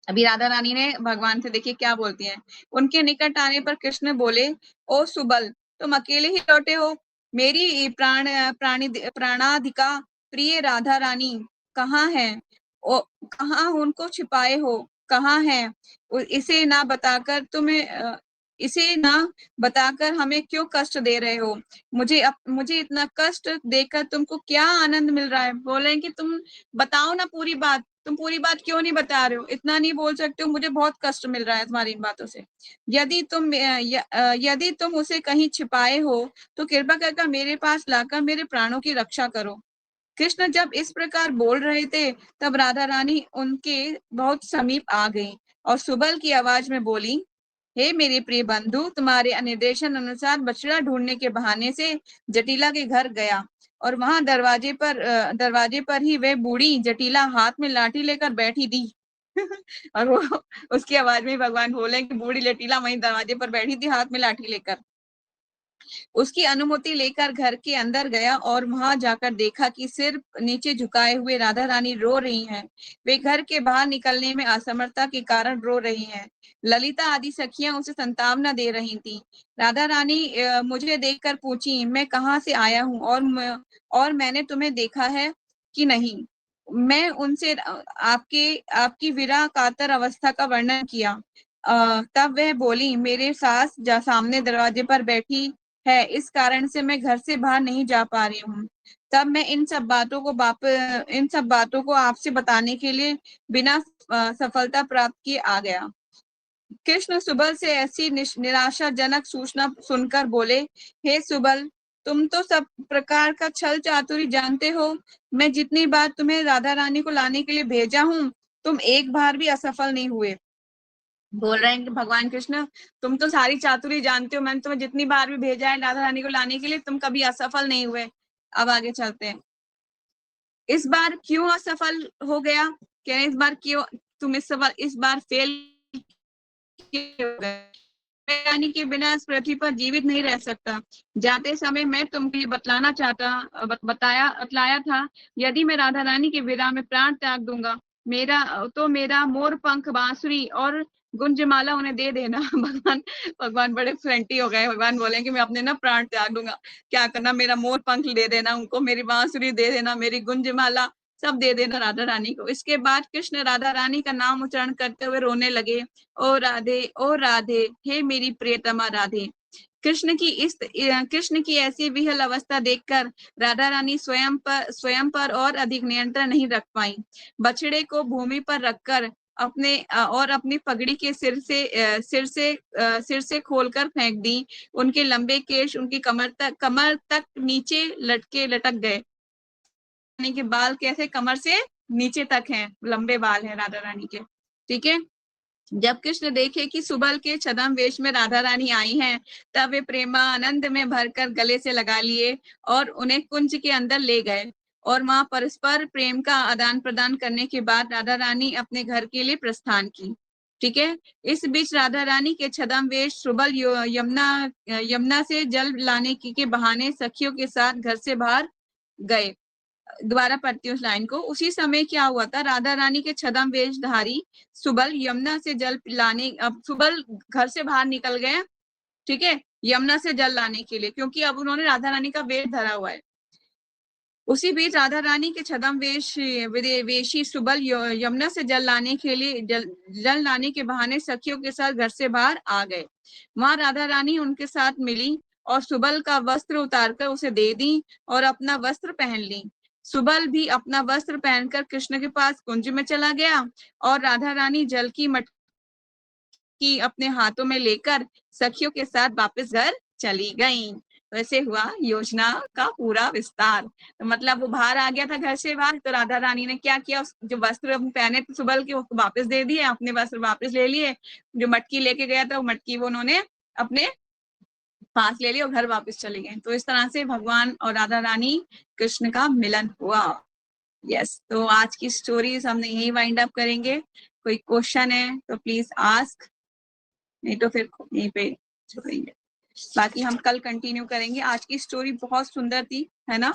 अभी राधा रानी ने भगवान से, देखिए क्या बोलती हैं। उनके निकट आने पर कृष्ण बोले, ओ सुबल, तुम अकेले ही लौटे हो? मेरी प्राणाधिका प्रिय राधा रानी कहाँ है? कहाँ उनको छिपाए हो? कहाँ है? इसे ना बताकर हमें क्यों कष्ट दे रहे हो? मुझे इतना कष्ट देकर तुमको क्या आनंद मिल रहा है? बोले कि तुम बताओ ना पूरी बात, तुम पूरी बात क्यों नहीं बता रहे हो? इतना नहीं बोल सकते हो? मुझे बहुत कष्ट मिल रहा है तुम्हारी इन बातों से। यदि तुम उसे कहीं छिपाए हो, तो कृपा करके मेरे पास लाकर मेरे प्राणों की रक्षा करो। कृष्ण जब इस प्रकार बोल रहे थे, तब राधा रानी उनके बहुत समीप आ गई और सुबल की आवाज में बोली, हे मेरे प्रिय बंधु, तुम्हारे निर्देशन अनुसार बछड़ा ढूंढने के बहाने से जटिला के घर गया और वहां दरवाजे पर ही वह बूढ़ी जटिला हाथ में लाठी लेकर बैठी थी। और वो उसकी आवाज में भगवान बोले कि बूढ़ी जटिला वहीं दरवाजे पर बैठी थी हाथ में लाठी लेकर। उसकी अनुमति लेकर घर के अंदर गया और वहां जाकर देखा कि सिर नीचे झुकाए हुए राधा रानी रो रही हैं। वे घर के बाहर निकलने में असमर्थता के कारण रो रही हैं। ललिता आदि सखियां उसे संतावना दे रही थी। राधा रानी मुझे देखकर पूछी, मैं कहाँ से आया हूँ और मैंने तुम्हें देखा है कि नहीं? मैं उनसे आपकी विरह कातर अवस्था का वर्णन किया। तब वह बोली, मेरे सास सामने दरवाजे पर बैठी है, इस कारण से मैं घर से बाहर नहीं जा पा रही हूँ। तब मैं इन सब बातों को आपसे बताने के लिए बिना सफलता प्राप्त किए आ गया। कृष्ण सुबल से ऐसी निराशाजनक सूचना सुनकर बोले, हे सुबल, तुम तो सब प्रकार का छल चातुरी जानते हो। मैं जितनी बार तुम्हें राधा रानी को लाने के लिए भेजा हूँ, तुम एक बार भी असफल नहीं हुए। बोल रहे हैं कि भगवान कृष्ण, तुम तो सारी चातुरी जानते हो, मैंने तुम्हें जितनी बार भी भेजा है राधा रानी को लाने के लिए, तुम कभी असफल नहीं हुए। अब आगे चलते हैं। इस बार क्यों असफल हो गया? कह रहे इस बार क्यों तुम इस बार फेल मैं रानी के बिना इस पृथ्वी पर जीवित नहीं रह सकता। जाते समय मैं तुमको ये बतलाया था, यदि मैं राधा रानी के विदा में प्राण त्याग दूंगा, मेरा मोर पंख, बांसुरी और गुंजमाला उन्हें दे देना। भगवान बड़े फ्रेंटी हो गए। भगवान बोले कि मैं अपने ना प्राण त्याग दूंगा, क्या करना, मेरा मोर पंख दे देना उनको, मेरी बांसुरी दे देना, मेरी गुंजमाला सब दे देना राधा रानी को। इसके बाद कृष्ण राधा रानी का नाम उच्चारण करते हुए रोने लगे, ओ राधे, ओ राधे, हे मेरी प्रियतमा राधे। कृष्ण की ऐसी विहल अवस्था देखकर राधा रानी स्वयं पर और अधिक नियंत्रण नहीं रख पाई। बछड़े को भूमि पर रखकर अपनी पगड़ी के सिर से खोलकर फेंक दी। उनके लंबे केश उनकी कमर तक नीचे लटक गए। रानी के बाल कैसे कमर से नीचे तक हैं, लंबे बाल हैं राधा रानी के। ठीक है। जब कृष्ण देखे कि सुबल के छद्म वेश में राधा रानी आई हैं, तब वे प्रेमानंद में भरकर गले से लगा लिए और उन्हें कुंज के अंदर ले गए और वहां परस्पर प्रेम का आदान प्रदान करने के बाद राधा रानी अपने घर के लिए प्रस्थान की। ठीक है। इस बीच राधा रानी के छद्म वेश सुबल यमुना से जल लाने के बहाने सखियों के साथ घर से बाहर गए। दोबारा पढ़ती हूँ उस लाइन को। उसी समय क्या हुआ था, राधा रानी के छद्म वेशधारी सुबल यमुना से जल लाने, अब सुबल घर से बाहर निकल गए, ठीक है, यमुना से जल लाने के लिए, क्योंकि अब उन्होंने राधा रानी का वेश धरा हुआ है। उसी बीच राधा रानी के छद्म वेशी सुबल यमुना से जल लाने के लिए जल लाने के बहाने सखियों के साथ घर से बाहर आ गए। वहां राधा रानी उनके साथ मिली और सुबल का वस्त्र उतारकर उसे दे दी और अपना वस्त्र पहन ली। सुबल भी अपना वस्त्र पहनकर कृष्ण के पास कुंज में चला गया और राधा रानी जल की मटकी अपने हाथों में लेकर सखियों के साथ वापस घर चली गईं। वैसे हुआ योजना का पूरा विस्तार। तो मतलब वो बाहर आ गया था घर से बाहर, तो राधा रानी ने क्या किया, जो वस्त्र पहने थे सुबल के उसको वापस दे दिए, अपने वस्त्र वापस ले लिए, जो मटकी लेके गया था वो मटकी वो उन्होंने अपने पास ले ली और घर वापस चले गए। तो इस तरह से भगवान और राधा रानी कृष्ण का मिलन हुआ। यस, तो आज की स्टोरीज हमने यही वाइंड अप करेंगे। कोई क्वेश्चन है तो प्लीज आस्क, नहीं तो फिर यहीं पे छोड़ेंगे। बाकी हम कल कंटिन्यू करेंगे। आज की स्टोरी बहुत सुंदर थी, है ना।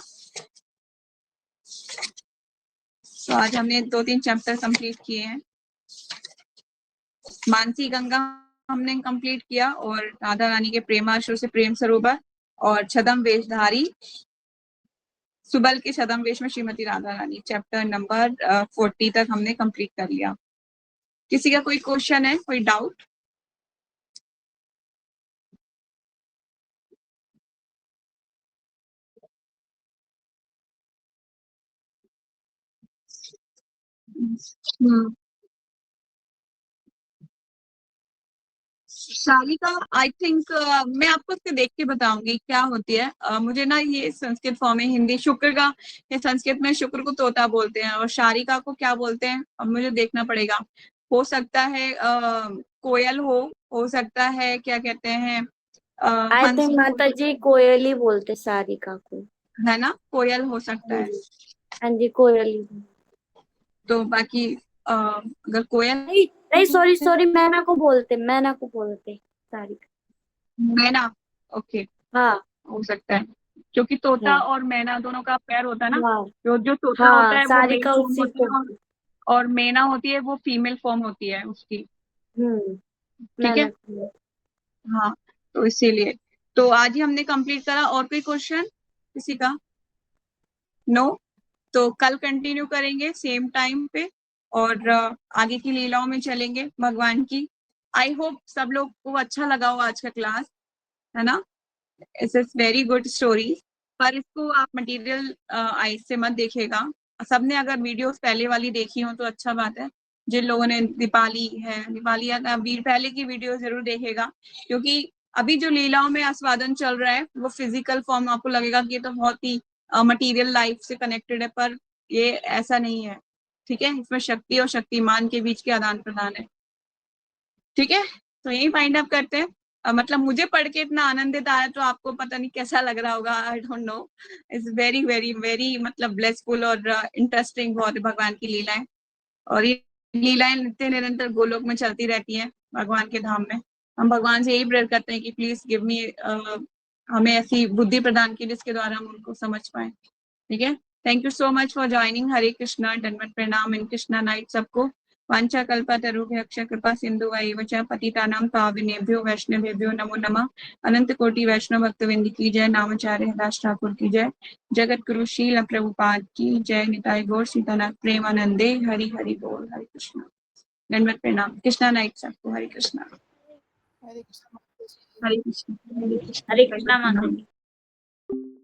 तो आज हमने 2-3 चैप्टर कंप्लीट किए हैं। मानसी गंगा हमने कंप्लीट किया और राधा रानी के प्रेमाश्रु से प्रेम सरोवर और छद्म वेशधारी सुबल के छद्म वेश में श्रीमती राधा रानी, चैप्टर नंबर 40 तक हमने कंप्लीट कर लिया। किसी का कोई क्वेश्चन है, कोई डाउट? शालिका, आई थिंक मैं आपको उसके देख के बताऊंगी क्या होती है। मुझे ना ये संस्कृत फॉर्म है, हिंदी शुक्र का, ये संस्कृत में शुक्र को तोता बोलते हैं और शारिका को क्या बोलते हैं, अब मुझे देखना पड़ेगा। हो सकता है कोयल हो सकता है क्या कहते हैं आई हंस, थिंक माता जी कोयल ही बोलते सारिका को, है ना, कोयल हो सकता है। हाँ जी कोयल ही। तो बाकी अगर कोयल नहीं सॉरी मैना को बोलते सारिका। मैना, ओके, हाँ हो सकता है, क्योंकि तोता हाँ और मैना दोनों का पैर होता है ना। हाँ जो तोता होता हाँ है वो मेल सारिका फॉर्म उसी होती को। है और मैना होती है वो फीमेल फॉर्म होती है उसकी। ठीक है, मैना को। हाँ, तो इसीलिए तो आज ही हमने कंप्लीट करा। और कोई क्वेश्चन किसी का? नो, तो कल कंटिन्यू करेंगे सेम टाइम पे और आगे की लीलाओं में चलेंगे भगवान की। आई होप सब लोग को अच्छा लगा हो आज का क्लास, है ना। It's is very good story, पर इसको आप मटेरियल आइज से मत देखिएगा। सबने अगर वीडियोस पहले वाली देखी हो तो अच्छा बात है। जिन लोगों ने दीपाली या पहले की वीडियो जरूर देखेगा, क्योंकि अभी जो लीलाओं में आस्वादन चल रहा है वो फिजिकल फॉर्म, आपको लगेगा कि ये तो बहुत ही मटेरियल लाइफ से कनेक्टेड है, पर ये ऐसा नहीं है। ठीक है, इसमें शक्ति और शक्तिमान के बीच के आदान प्रदान है। ठीक है, तो यही फाइंड अप करते हैं। मतलब मुझे पढ़ के इतना आनंदित आया, तो आपको पता नहीं कैसा लग रहा होगा, I don't know. It's very very very मतलब ब्लेसफुल और इंटरेस्टिंग बहुत भगवान की लीला है। और ये लीलाएं नित्य निरंतर गोलोक में चलती रहती हैं भगवान के धाम में। हम भगवान से यही प्रेयर करते हैं कि प्लीज गिव मी, हमें ऐसी बुद्धि प्रदान की जिसके द्वारा हम उनको समझ पाए। ठीक है, thank you so much for joining. Hare Krishna, दंडवत प्रणाम इन कृष्णा नाइट सबको। वांछा कल्पतरुभ्यश्च कृपा सिंधुवैव च पतितानां पावनेभ्यो वैष्णवेभ्यो नमो नमः। अनंत कोटि वैष्णव भक्तवृंद की जय। नामाचार्य हरदास ठाकुर की जय। जगत गुरु शील प्रभुपाद की जय। निताई गौर सीतानाथ प्रेमानंदे। हरि हरि बोल। हरे कृष्णा, दंडवत प्रणाम। कृष्णा नाइट सबको। हरे कृष्णा, हरे कृष्ण। हरे कृष्णा, हरे कृष्णा, हरे हरे कृष्णा माता कृष्णा। जी।